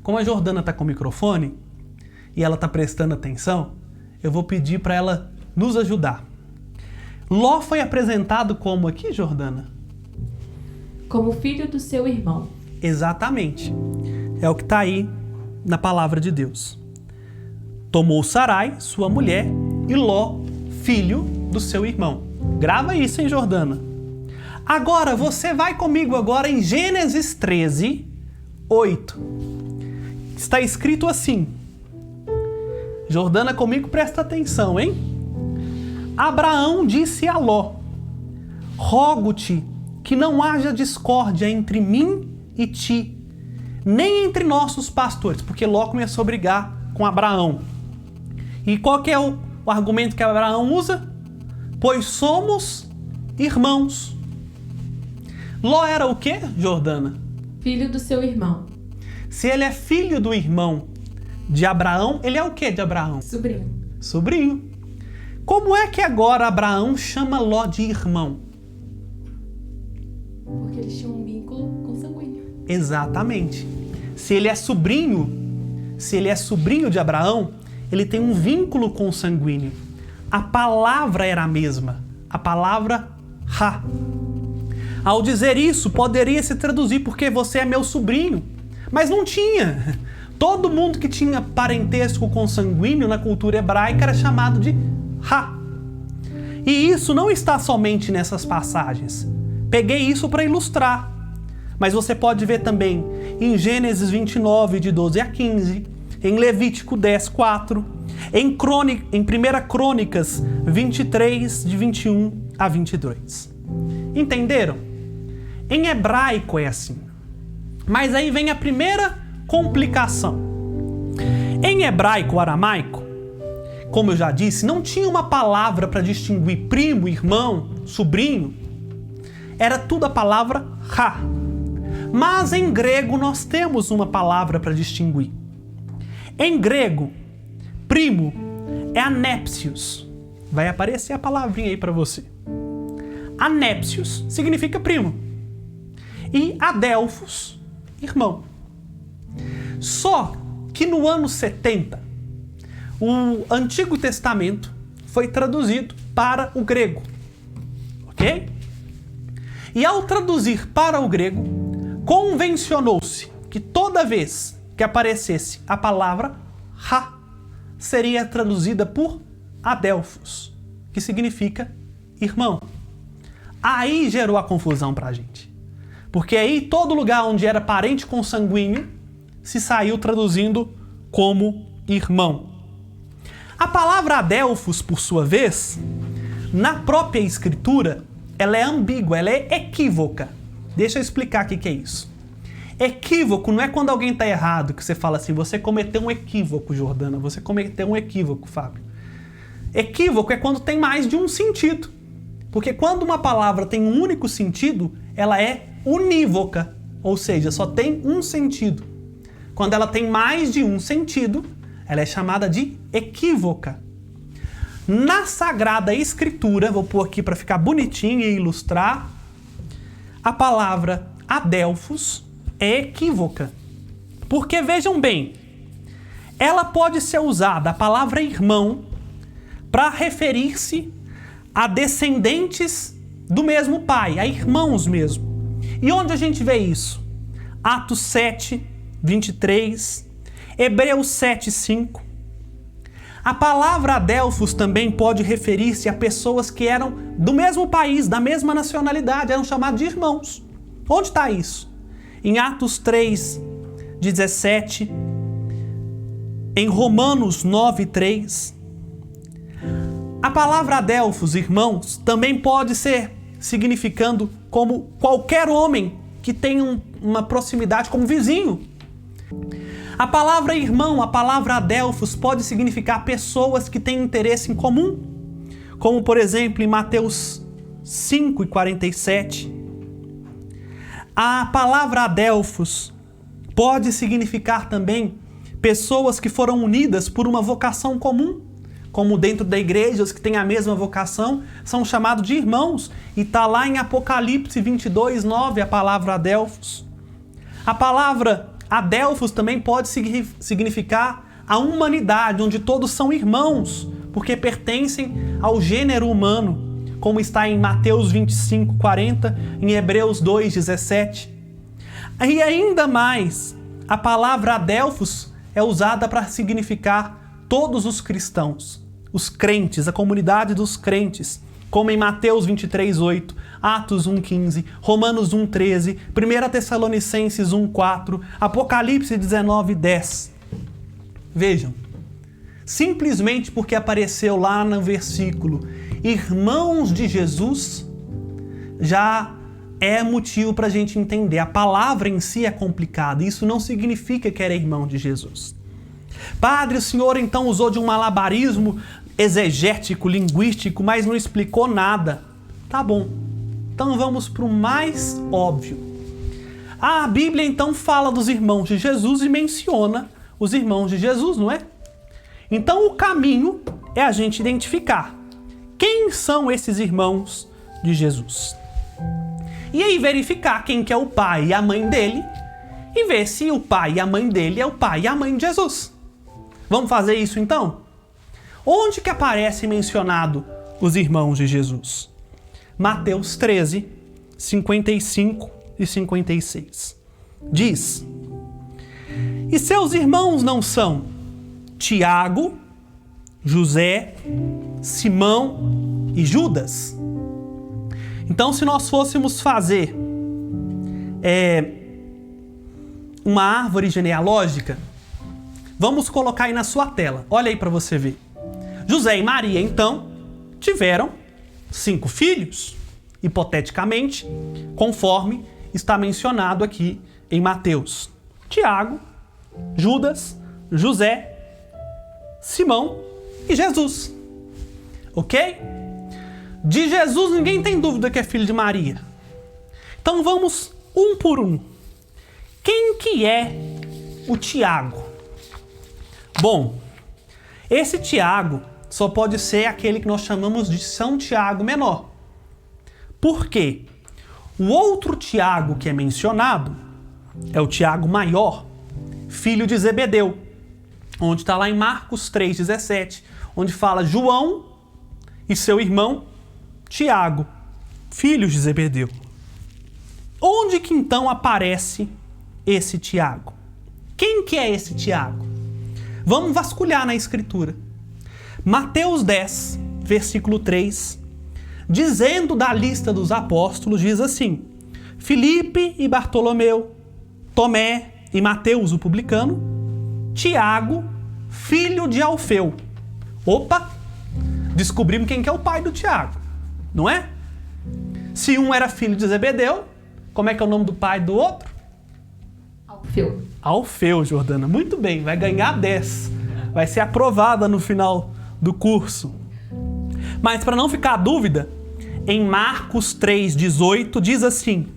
Como a Jordana está com o microfone e ela está prestando atenção, eu vou pedir para ela nos ajudar. Ló foi apresentado como aqui, Jordana? Como filho do seu irmão. Exatamente. É o que está aí na palavra de Deus. Tomou Sarai, sua mulher, e Ló, filho do seu irmão. Grava isso, hein, Jordana? Agora, você vai comigo agora em Gênesis 13, 8. Está escrito assim. Jordana, comigo, presta atenção, hein? Abraão disse a Ló: rogo-te que não haja discórdia entre mim e ti, nem entre nossos pastores, porque Ló começou a brigar com Abraão. E qual que é o argumento que Abraão usa? Pois somos irmãos. Ló era o quê, Jordana? Filho do seu irmão. Se ele é filho do irmão de Abraão, ele é o quê de Abraão? Sobrinho. Sobrinho. Como é que agora Abraão chama Ló de irmão? Porque eles tinham um vínculo consanguíneo. Exatamente. Se ele é sobrinho de Abraão, ele tem um vínculo consanguíneo. A palavra era a mesma, a palavra ha. Ao dizer isso, poderia se traduzir porque você é meu sobrinho, mas não tinha. Todo mundo que tinha parentesco consanguíneo na cultura hebraica era chamado de ha. E isso não está somente nessas passagens. Peguei isso para ilustrar. Mas você pode ver também em Gênesis 29, de 12 a 15, em Levítico 10, 4, em 1 Crônicas 23, de 21 a 22. Entenderam? Em hebraico é assim. Mas aí vem a primeira complicação. Em hebraico aramaico, como eu já disse, não tinha uma palavra para distinguir primo, irmão, sobrinho. Era tudo a palavra ha. Mas em grego nós temos uma palavra para distinguir. Em grego, primo é anépsios. Vai aparecer a palavrinha aí para você. Anépsios significa primo. E adelphos, irmão. Só que no ano 70, o Antigo Testamento foi traduzido para o grego. Ok? E ao traduzir para o grego, convencionou-se que toda vez que aparecesse a palavra ha, seria traduzida por adelphos, que significa irmão. Aí gerou a confusão pra gente. Porque aí todo lugar onde era parente consanguíneo se saiu traduzindo como irmão. A palavra adelphos, por sua vez, na própria escritura, ela é ambígua, ela é equívoca. Deixa eu explicar o que é isso. Equívoco não é quando alguém está errado, que você fala assim, você cometeu um equívoco, Jordana, você cometeu um equívoco, Fábio. Equívoco é quando tem mais de um sentido. Porque quando uma palavra tem um único sentido, ela é unívoca, ou seja, só tem um sentido. Quando ela tem mais de um sentido, ela é chamada de equívoca. Na Sagrada Escritura, vou pôr aqui para ficar bonitinho e ilustrar, a palavra adelphos é equívoca. Porque, vejam bem, ela pode ser usada, a palavra irmão, para referir-se a descendentes do mesmo pai, a irmãos mesmo. E onde a gente vê isso? Atos 7, 23, Hebreus 7, 5. A palavra adelphos também pode referir-se a pessoas que eram do mesmo país, da mesma nacionalidade, eram chamados de irmãos. Onde está isso? Em Atos 3, 17, em Romanos 9, 3. A palavra adelphos, irmãos, também pode ser significando como qualquer homem que tem uma proximidade como vizinho. A palavra irmão, a palavra adelphos, pode significar pessoas que têm interesse em comum, como por exemplo em Mateus 5 e 47. A palavra adelphos pode significar também pessoas que foram unidas por uma vocação comum, como dentro da igreja, os que têm a mesma vocação são chamados de irmãos, e está lá em Apocalipse 22, 9 a palavra adelphos. A palavra adelphos também pode significar a humanidade, onde todos são irmãos, porque pertencem ao gênero humano, como está em Mateus 25, 40, em Hebreus 2, 17. E ainda mais, a palavra adelphos é usada para significar todos os cristãos, os crentes, a comunidade dos crentes, como em Mateus 23, 8, Atos 1, 15, Romanos 1, 13, 1 Tessalonicenses 1, 4, Apocalipse 19, 10. Vejam, simplesmente porque apareceu lá no versículo irmãos de Jesus, já é motivo para a gente entender. A palavra em si é complicada, isso não significa que era irmão de Jesus. Padre, o senhor então usou de um malabarismo exegético, linguístico, mas não explicou nada. Tá bom, então vamos para o mais óbvio. A Bíblia então fala dos irmãos de Jesus e menciona os irmãos de Jesus, não é? Então o caminho é a gente identificar quem são esses irmãos de Jesus. E aí verificar quem que é o pai e a mãe dele e ver se o pai e a mãe dele é o pai e a mãe de Jesus. Vamos fazer isso então? Onde que aparece mencionado os irmãos de Jesus? Mateus 13, 55 e 56. Diz: e seus irmãos não são Tiago, José, Simão e Judas? Então, se nós fôssemos fazer uma árvore genealógica, vamos colocar aí na sua tela. Olha aí para você ver. José e Maria, então, tiveram 5 filhos, hipoteticamente, conforme está mencionado aqui em Mateus. Tiago, Judas, José, Simão e Jesus. Ok? De Jesus ninguém tem dúvida que é filho de Maria. Então vamos um por um. Quem que é o Tiago? Bom, esse Tiago só pode ser aquele que nós chamamos de São Tiago Menor. Por quê? O outro Tiago que é mencionado é o Tiago Maior, filho de Zebedeu, onde está lá em Marcos 3,17, onde fala João e seu irmão Tiago, filhos de Zebedeu. Onde que então aparece esse Tiago? Quem que é esse Tiago? Vamos vasculhar na Escritura. Mateus 10, versículo 3, dizendo da lista dos apóstolos, diz assim: Filipe e Bartolomeu, Tomé e Mateus, o publicano, Tiago, filho de Alfeu, Opa, descobrimos quem que é o pai do Tiago, não é? Se um era filho de Zebedeu, como é que é o nome do pai do outro? Alfeu. Alfeu, Jordana. Muito bem, vai ganhar 10. Vai ser aprovada no final do curso. Mas para não ficar dúvida, em Marcos 3,18 diz assim: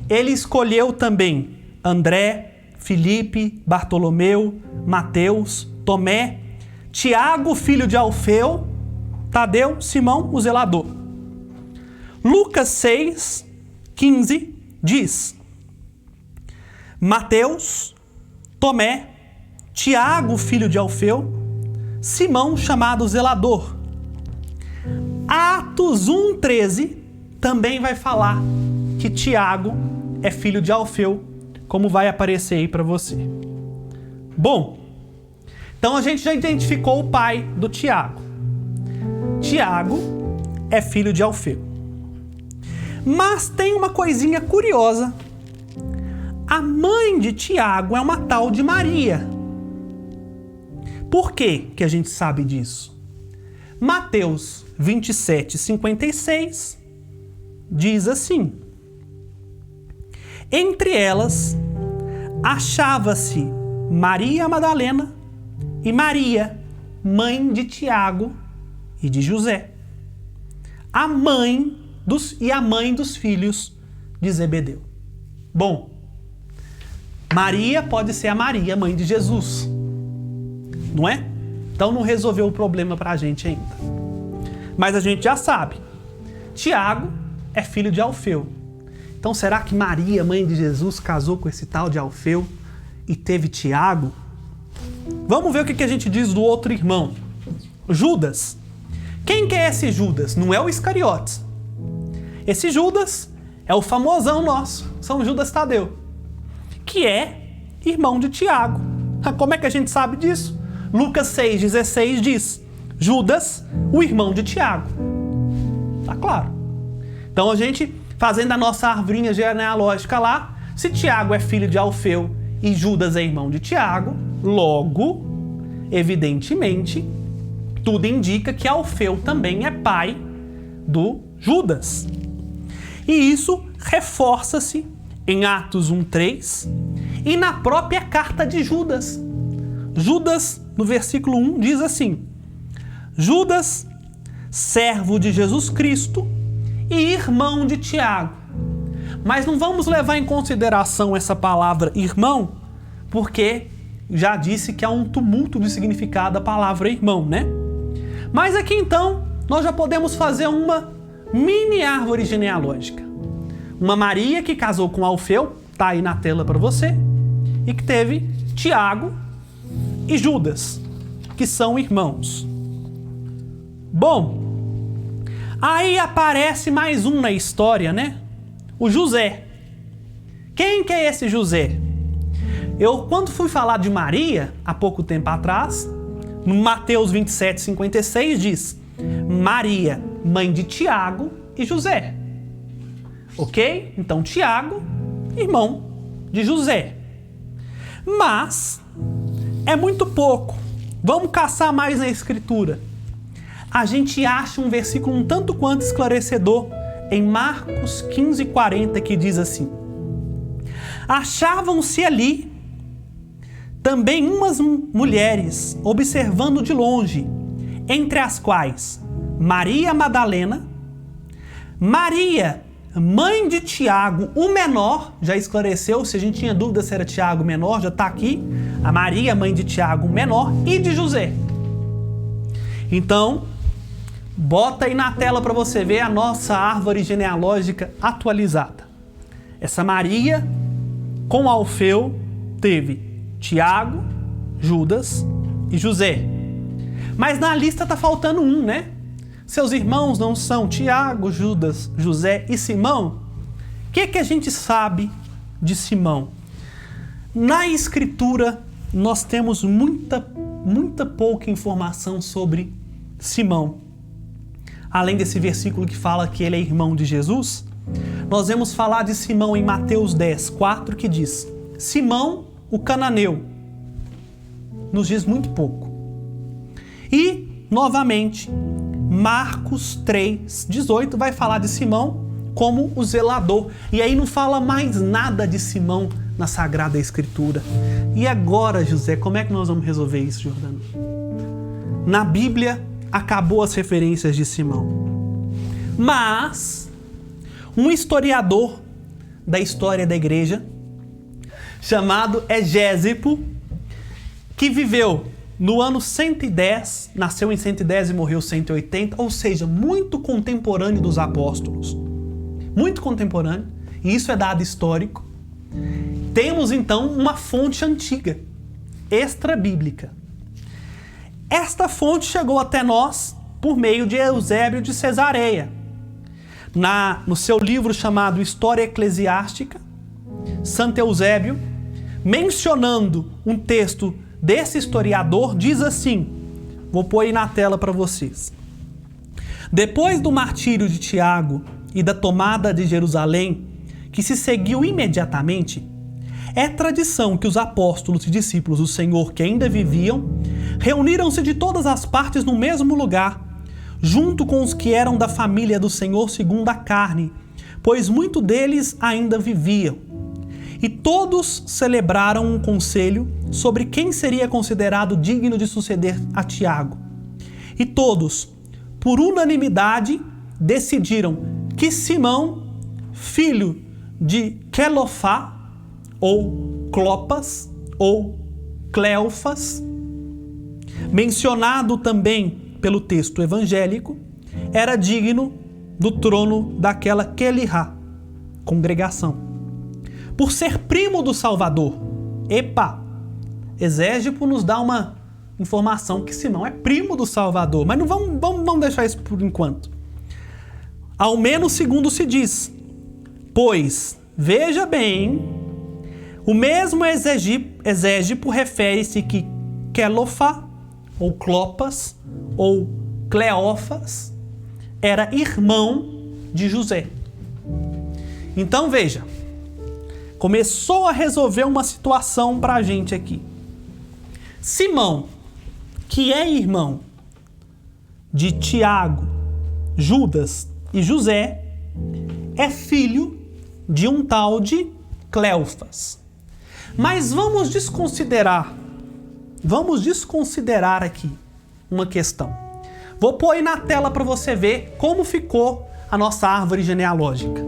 ele escolheu também André, Filipe, Bartolomeu, Mateus, Tomé, Tiago, filho de Alfeu, Tadeu, Simão, o zelador. Lucas 6,15 diz: Mateus, Tomé, Tiago, filho de Alfeu, Simão, chamado zelador. Atos 1,13 também vai falar que Tiago é filho de Alfeu, como vai aparecer aí para você. Bom, então a gente já identificou o pai do Tiago. Tiago é filho de Alfeu. Mas tem uma coisinha curiosa. A mãe de Tiago é uma tal de Maria. Por que a gente sabe disso? Mateus 27:56 diz assim: entre elas achava-se Maria Madalena e Maria, mãe de Tiago e de José, a mãe dos filhos de Zebedeu. Bom, Maria pode ser a Maria, mãe de Jesus, não é? Então não resolveu o problema pra gente ainda. Mas a gente já sabe, Tiago é filho de Alfeu. Então será que Maria, mãe de Jesus, casou com esse tal de Alfeu e teve Tiago? Vamos ver o que a gente diz do outro irmão, Judas. Quem que é esse Judas? Não é o Iscariotes. Esse Judas é o famosão nosso, São Judas Tadeu, que é irmão de Tiago. Como é que a gente sabe disso? Lucas 6,16 diz: Judas, o irmão de Tiago. Tá claro. Então a gente, fazendo a nossa arvorinha genealógica lá, se Tiago é filho de Alfeu e Judas é irmão de Tiago, logo, evidentemente, tudo indica que Alfeu também é pai do Judas. E isso reforça-se em Atos 1,3 e na própria carta de Judas. Judas, no versículo 1, diz assim: Judas, servo de Jesus Cristo e irmão de Tiago. Mas não vamos levar em consideração essa palavra irmão, porque já disse que há um tumulto de significado da palavra irmão, né? Mas aqui então, nós já podemos fazer uma mini árvore genealógica. Uma Maria que casou com Alfeu, tá aí na tela para você, e que teve Tiago e Judas, que são irmãos. Bom, aí aparece mais um na história, né? O José. Quem que é esse José? Quando fui falar de Maria, há pouco tempo atrás, no Mateus 27:56 diz: Maria, mãe de Tiago e José. Ok? Então Tiago, irmão de José. Mas é muito pouco. Vamos caçar mais na Escritura. A gente acha um versículo um tanto quanto esclarecedor em Marcos 15:40, que diz assim: achavam-se ali também umas mulheres observando de longe, entre as quais Maria Madalena, Maria, mãe de Tiago, o menor, já esclareceu, se a gente tinha dúvida se era Tiago menor, já está aqui, a Maria, mãe de Tiago, o menor, e de José. Então, bota aí na tela para você ver a nossa árvore genealógica atualizada. Essa Maria, com Alfeu, teve Tiago, Judas e José. Mas na lista está faltando um, né? Seus irmãos não são Tiago, Judas, José e Simão? O que a gente sabe de Simão? Na Escritura, nós temos muita pouca informação sobre Simão. Além desse versículo que fala que ele é irmão de Jesus, nós vamos falar de Simão em Mateus 10:4, que diz: Simão, o cananeu. Nos diz muito pouco. E novamente, Marcos 3:18 vai falar de Simão como o zelador. E aí não fala mais nada de Simão na Sagrada Escritura. E agora, José, como é que nós vamos resolver isso, Jordano? Na Bíblia, acabou as referências de Simão. Mas um historiador da história da igreja, chamado Egésipo, que viveu no ano 110, nasceu em 110 e morreu 180, ou seja, muito contemporâneo dos apóstolos. Muito contemporâneo, e isso é dado histórico. Temos então uma fonte antiga, extra-bíblica. Esta fonte chegou até nós por meio de Eusébio de Cesareia. No seu livro chamado História Eclesiástica, Santo Eusébio, mencionando um texto desse historiador, diz assim, vou pôr aí na tela para vocês. Depois do martírio de Tiago e da tomada de Jerusalém, que se seguiu imediatamente, é tradição que os apóstolos e discípulos do Senhor que ainda viviam reuniram-se de todas as partes no mesmo lugar, junto com os que eram da família do Senhor segundo a carne, pois muitos deles ainda viviam. E todos celebraram um conselho sobre quem seria considerado digno de suceder a Tiago. E todos, por unanimidade, decidiram que Simão, filho de Quelofá, ou Clopas, ou Cleofas, mencionado também pelo texto evangélico, era digno do trono daquela Quelihá, congregação. Por ser primo do Salvador. Epa! Egésipo nos dá uma informação que Simão é primo do Salvador, mas não vamos deixar isso por enquanto. Ao menos segundo se diz, pois, veja bem, o mesmo Egésipo refere-se que Quelofá, ou Clopas, ou Cleófas, era irmão de José. Então veja, começou a resolver uma situação para a gente aqui. Simão, que é irmão de Tiago, Judas e José, é filho de um tal de Cleófas. Mas vamos desconsiderar aqui uma questão. Vou pôr aí na tela para você ver como ficou a nossa árvore genealógica.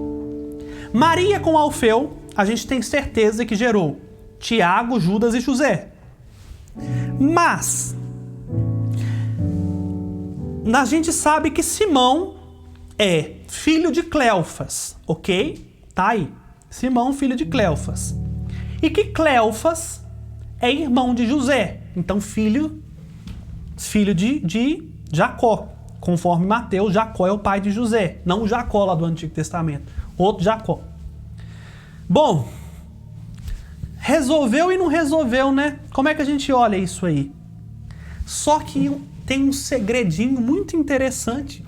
Maria com Alfeu, a gente tem certeza que gerou Tiago, Judas e José. Mas a gente sabe que Simão é filho de Cleófas, ok? Tá aí. Simão, filho de Cleófas. E que Cleófas é irmão de José. Então, filho de Jacó. Conforme Mateus, Jacó é o pai de José. Não o Jacó lá do Antigo Testamento. Outro Jacó. Bom, resolveu e não resolveu, né? Como é que a gente olha isso aí? Só que tem um segredinho muito interessante,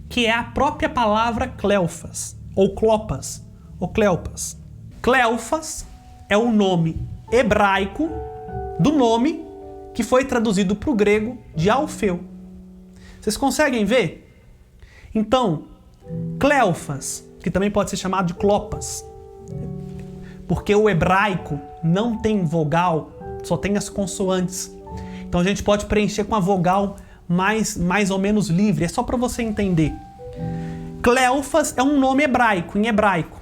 que é a própria palavra Cleófas, ou Clopas, ou Cleopas. Cleófas é o nome hebraico do nome que foi traduzido para o grego de Alfeu. Vocês conseguem ver? Então, Cleófas, que também pode ser chamado de Clopas, porque o hebraico não tem vogal, só tem as consoantes. Então a gente pode preencher com a vogal mais ou menos livre, é só para você entender. Cleófas é um nome hebraico, em hebraico.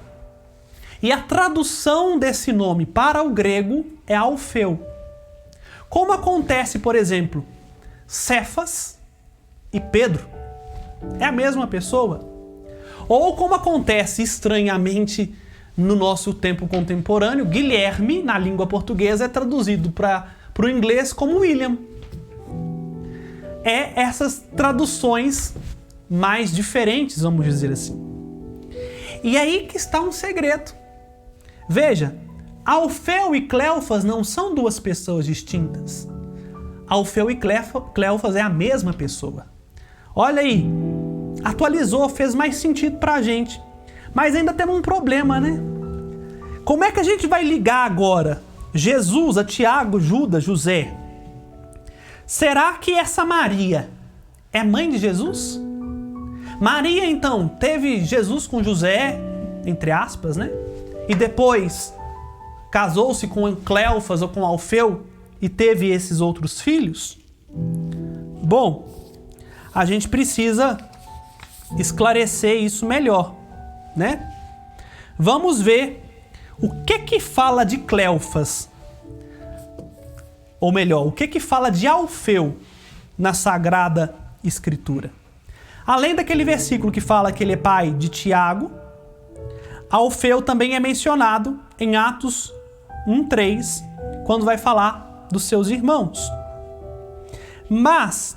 E a tradução desse nome para o grego é Alfeu. Como acontece, por exemplo, Cefas e Pedro. É a mesma pessoa. Ou como acontece estranhamente no nosso tempo contemporâneo, Guilherme, na língua portuguesa, é traduzido para o inglês como William. É essas traduções mais diferentes, vamos dizer assim. E aí que está um segredo. Veja, Alfeu e Cleófas não são duas pessoas distintas. Alfeu e Cleófas é a mesma pessoa. Olha aí, atualizou, fez mais sentido pra gente. Mas ainda temos um problema, né? Como é que a gente vai ligar agora Jesus a Tiago, Judas, José? será que essa Maria é mãe de Jesus? Maria, então, teve Jesus com José, entre aspas, né? E depois casou-se com Cleofas ou com Alfeu e teve esses outros filhos? Bom, a gente precisa esclarecer isso melhor, né? Vamos ver o que fala de Cleofas, ou melhor, o que fala de Alfeu na Sagrada Escritura. Além daquele versículo que fala que ele é pai de Tiago, Alfeu também é mencionado em Atos 1:3, quando vai falar dos seus irmãos. Mas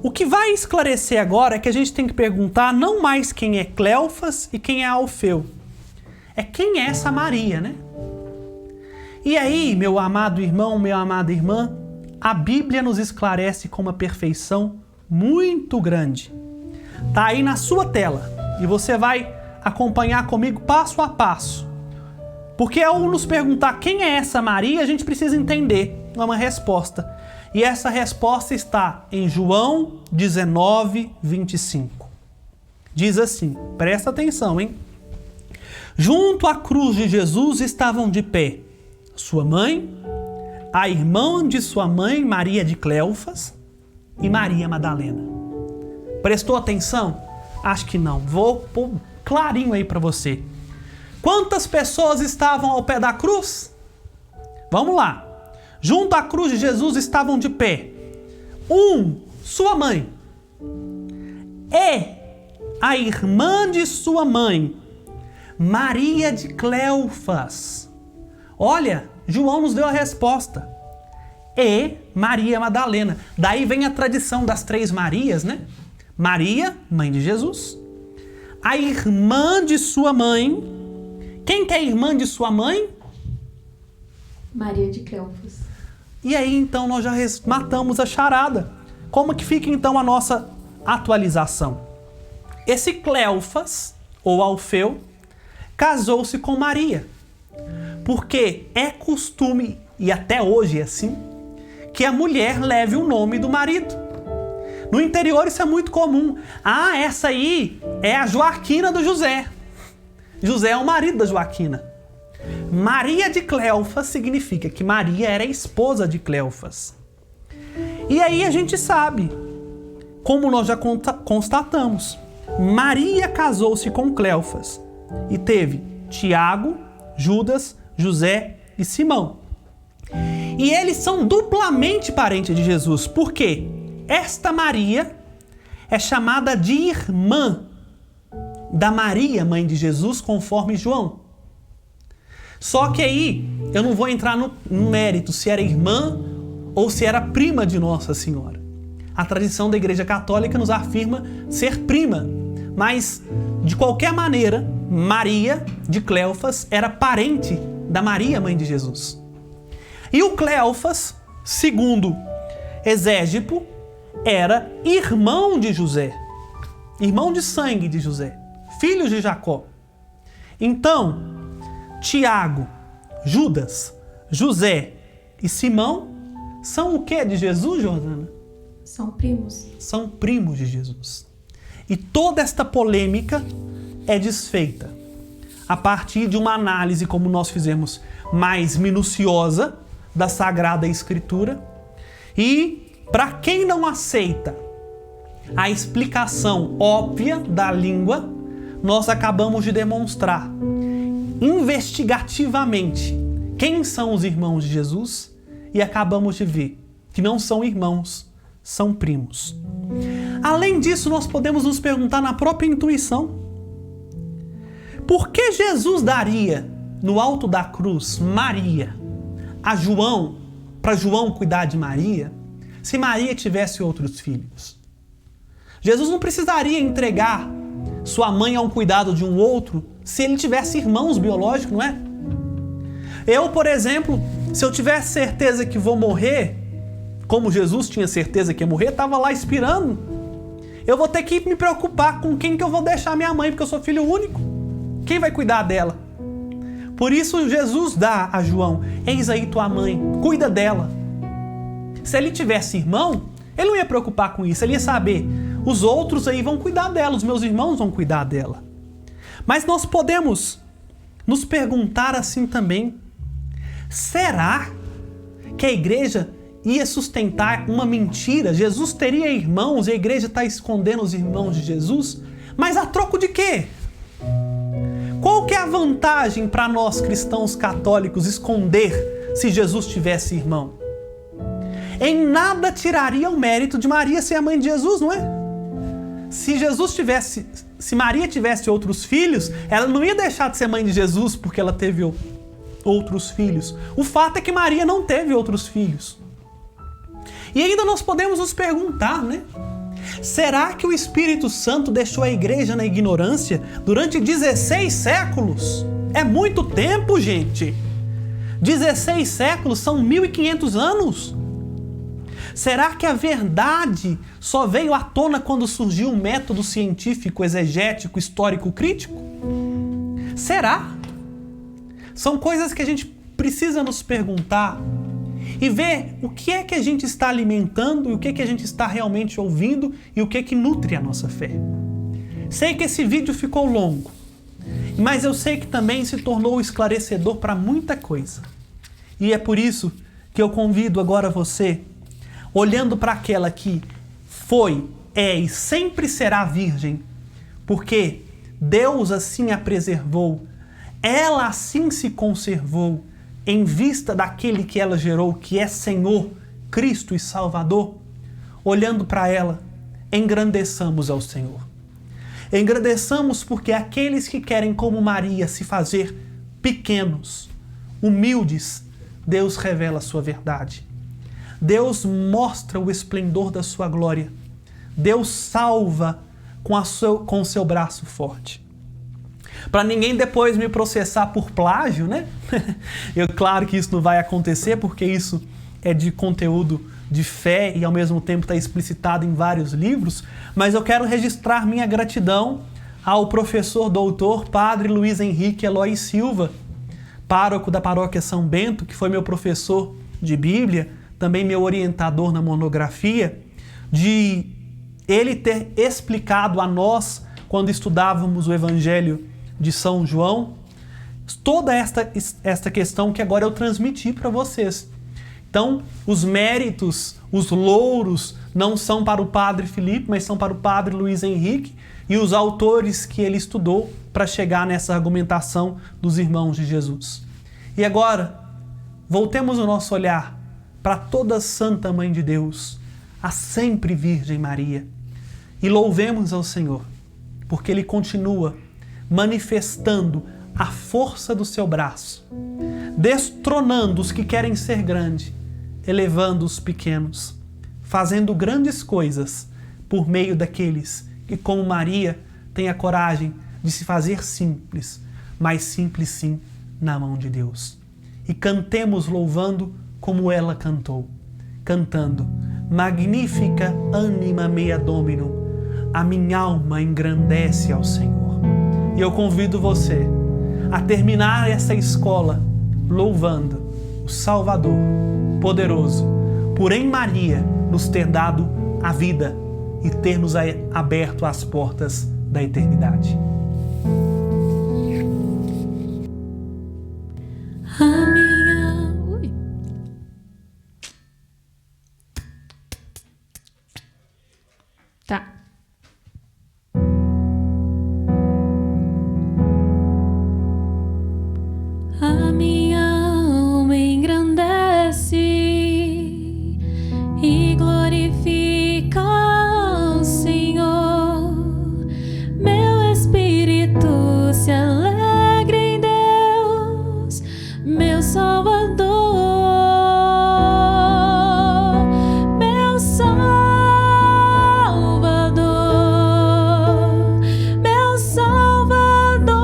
o que vai esclarecer agora é que a gente tem que perguntar não mais quem é Cleofas e quem é Alfeu. É quem é essa Maria, né? E aí, meu amado irmão, minha amada irmã, a Bíblia nos esclarece com uma perfeição muito grande. Tá aí na sua tela e você vai acompanhar comigo passo a passo. Porque ao nos perguntar quem é essa Maria, a gente precisa entender uma resposta. E essa resposta está em João 19:25. Diz assim, presta atenção, hein? Junto à cruz de Jesus estavam de pé sua mãe, a irmã de sua mãe, Maria de Cleofas, e Maria Madalena. Prestou atenção? Acho que não. Vou pôr clarinho aí para você. Quantas pessoas estavam ao pé da cruz? Vamos lá. Junto à cruz de Jesus estavam de pé. Sua mãe. E a irmã de sua mãe, Maria de Cleofas. Olha, João nos deu a resposta. E Maria Madalena. Daí vem a tradição das 3 Marias, né? Maria, mãe de Jesus. A irmã de sua mãe. Quem que é a irmã de sua mãe? Maria de Cleofas. E aí, então, nós já matamos a charada. Como que fica, então, a nossa atualização? Esse Cleofas, ou Alfeu, casou-se com Maria. Porque é costume, e até hoje é assim, que a mulher leve o nome do marido. No interior isso é muito comum. Ah, essa aí é a Joaquina do José. José é o marido da Joaquina. Maria de Cleofas significa que Maria era a esposa de Cleofas. E aí a gente sabe, como nós já constatamos, Maria casou-se com Cleofas e teve Tiago, Judas, José e Simão. E eles são duplamente parentes de Jesus. Por quê? Esta Maria é chamada de irmã da Maria, mãe de Jesus, conforme João. Só que aí eu não vou entrar no mérito se era irmã ou se era prima de Nossa Senhora. A tradição da Igreja Católica nos afirma ser prima, mas de qualquer maneira, Maria de Cleofas era parente da Maria, mãe de Jesus. E o Cleofas, segundo Exégipo, era irmão de José, irmão de sangue de José, filho de Jacó. Então, Tiago, Judas, José e Simão são o que de Jesus, Jordana? São primos. São primos de Jesus. E toda esta polêmica é desfeita a partir de uma análise, como nós fizemos, mais minuciosa da Sagrada Escritura. E para quem não aceita a explicação óbvia da língua, nós acabamos de demonstrar investigativamente quem são os irmãos de Jesus e acabamos de ver que não são irmãos, são primos. Além disso, nós podemos nos perguntar na própria intuição: por que Jesus daria no alto da cruz Maria a João, para João cuidar de Maria, se Maria tivesse outros filhos? Jesus não precisaria entregar sua mãe a um cuidado de um outro se ele tivesse irmãos biológicos, não é? Eu, por exemplo, se eu tivesse certeza que vou morrer, como Jesus tinha certeza que ia morrer, estava lá expirando, eu vou ter que me preocupar com quem que eu vou deixar minha mãe, porque eu sou filho único. Quem vai cuidar dela? Por isso Jesus dá a João: eis aí tua mãe, cuida dela. se ele tivesse irmão, ele não ia preocupar com isso, ele ia saber, os outros aí vão cuidar dela, os meus irmãos vão cuidar dela. Mas nós podemos nos perguntar assim também, será que a igreja ia sustentar uma mentira? Jesus teria irmãos e a igreja está escondendo os irmãos de Jesus? Mas a troco de quê? Qual que é a vantagem para nós cristãos católicos esconder se Jesus tivesse irmão? Em nada tiraria o mérito de Maria ser a mãe de Jesus, não é? Se Maria tivesse outros filhos, ela não ia deixar de ser mãe de Jesus porque ela teve outros filhos. O fato é que Maria não teve outros filhos. E ainda nós podemos nos perguntar, né? Será que o Espírito Santo deixou a igreja na ignorância durante 16 séculos? É muito tempo, gente! 16 séculos são 1.500 anos. Será que a verdade só veio à tona quando surgiu um método científico, exegético, histórico, crítico? Será? São coisas que a gente precisa nos perguntar e ver o que é que a gente está alimentando e o que é que a gente está realmente ouvindo e o que é que nutre a nossa fé. Sei que esse vídeo ficou longo, mas eu sei que também se tornou esclarecedor para muita coisa. E é por isso que eu convido agora você, olhando para aquela que foi, é e sempre será virgem, porque Deus assim a preservou, ela assim se conservou, em vista daquele que ela gerou, que é Senhor, Cristo e Salvador, olhando para ela, engrandeçamos ao Senhor. Engrandeçamos porque aqueles que querem, como Maria, se fazer pequenos, humildes, Deus revela a sua verdade. Deus mostra o esplendor da sua glória. Deus salva com o seu braço forte. Para ninguém depois me processar por plágio, né? Claro que isso não vai acontecer, porque isso é de conteúdo de fé e ao mesmo tempo está explicitado em vários livros, mas eu quero registrar minha gratidão ao professor doutor Padre Luiz Henrique Eloy Silva, pároco da paróquia São Bento, que foi meu professor de Bíblia, também meu orientador na monografia, de ele ter explicado a nós, quando estudávamos o Evangelho de São João, toda esta questão que agora eu transmiti para vocês. Então, os méritos, os louros, não são para o Padre Felipe, mas são para o Padre Luiz Henrique e os autores que ele estudou para chegar nessa argumentação dos irmãos de Jesus. E agora, voltemos o nosso olhar para toda Santa Mãe de Deus, a sempre Virgem Maria, e louvemos ao Senhor, porque Ele continua manifestando a força do seu braço, destronando os que querem ser grandes, elevando os pequenos, fazendo grandes coisas por meio daqueles que, como Maria, têm a coragem de se fazer simples, mas simples sim na mão de Deus. E cantemos louvando como ela cantou, cantando: Magnifica anima mea Domino, a minha alma engrandece ao Senhor. E eu convido você a terminar essa escola louvando o Salvador poderoso, por em Maria nos ter dado a vida e ter nos aberto as portas da eternidade. Tá. A minha alma engrandece e glorifica ao Senhor. Meu espírito se alegra em Deus, meu Salvador. Meu Salvador, meu Salvador,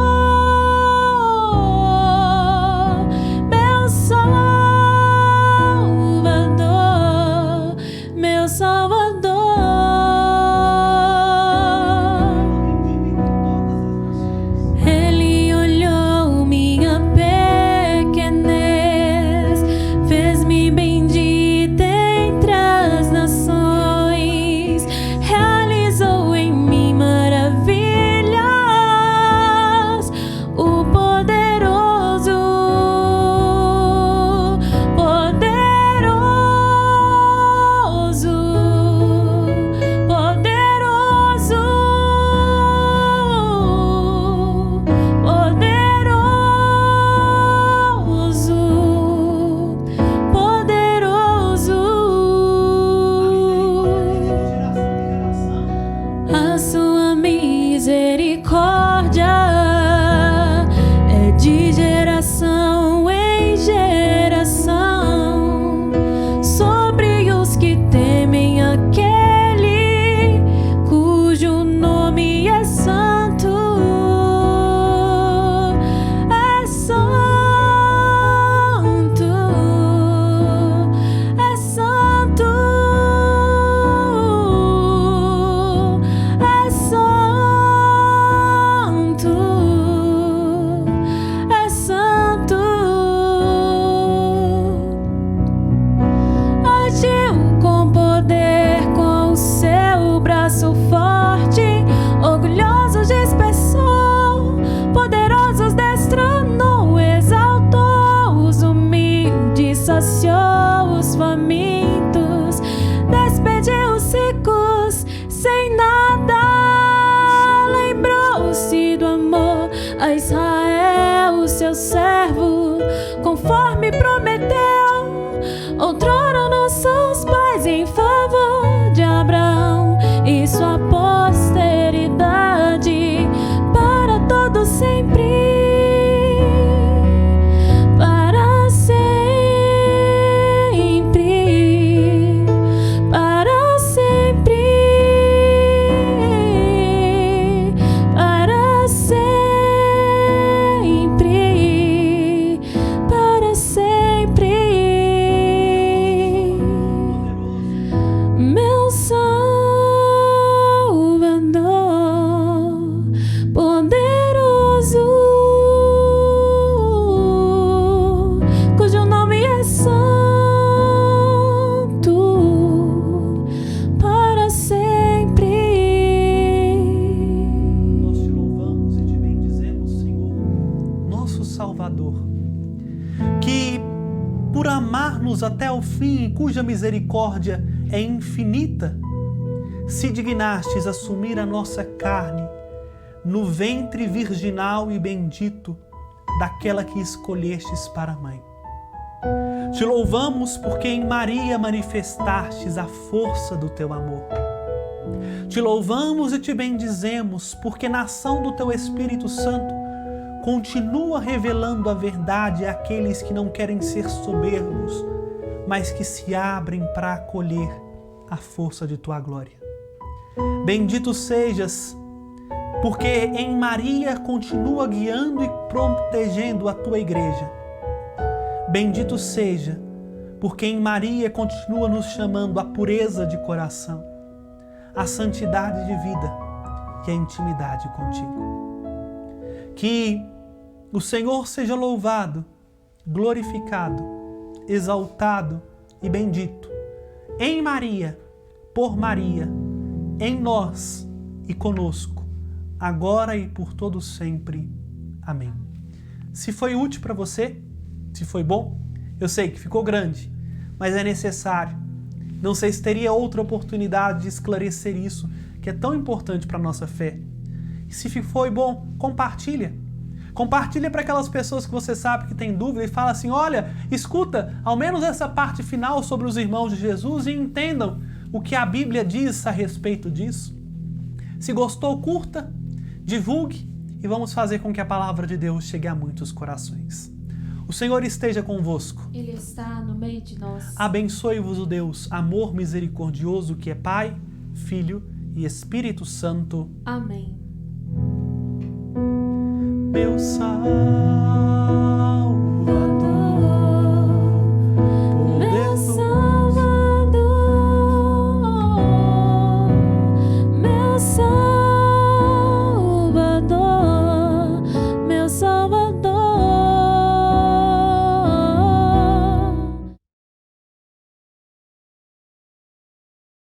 meu Salvador, meu Salvador. Ele olhou minha pequenez, fez-me bendita entre fim e cuja misericórdia é infinita, se dignastes assumir a nossa carne no ventre virginal e bendito daquela que escolhestes para mãe. Te louvamos porque em Maria manifestastes a força do teu amor. Te louvamos e te bendizemos porque na ação do teu Espírito Santo continua revelando a verdade àqueles que não querem ser soberbos, mas que se abrem para acolher a força de tua glória. Bendito sejas, porque em Maria continua guiando e protegendo a tua igreja. Bendito seja, porque em Maria continua nos chamando à pureza de coração, à santidade de vida e à intimidade contigo. Que o Senhor seja louvado, glorificado, exaltado e bendito em Maria, por Maria, em nós e conosco, agora e por todo sempre. Amém. Se foi útil para você, se foi bom, eu sei que ficou grande, mas é necessário. Não sei se teria outra oportunidade de esclarecer isso, que é tão importante para a nossa fé. E se foi bom, compartilha. Compartilha para aquelas pessoas que você sabe que tem dúvida e fala assim, olha, escuta ao menos essa parte final sobre os irmãos de Jesus e entendam o que a Bíblia diz a respeito disso. Se gostou, curta, divulgue e vamos fazer com que a palavra de Deus chegue a muitos corações. O Senhor esteja convosco. Ele está no meio de nós. Abençoe-vos o Deus, amor misericordioso, que é Pai, Filho e Espírito Santo. Amém. Meu Salvador.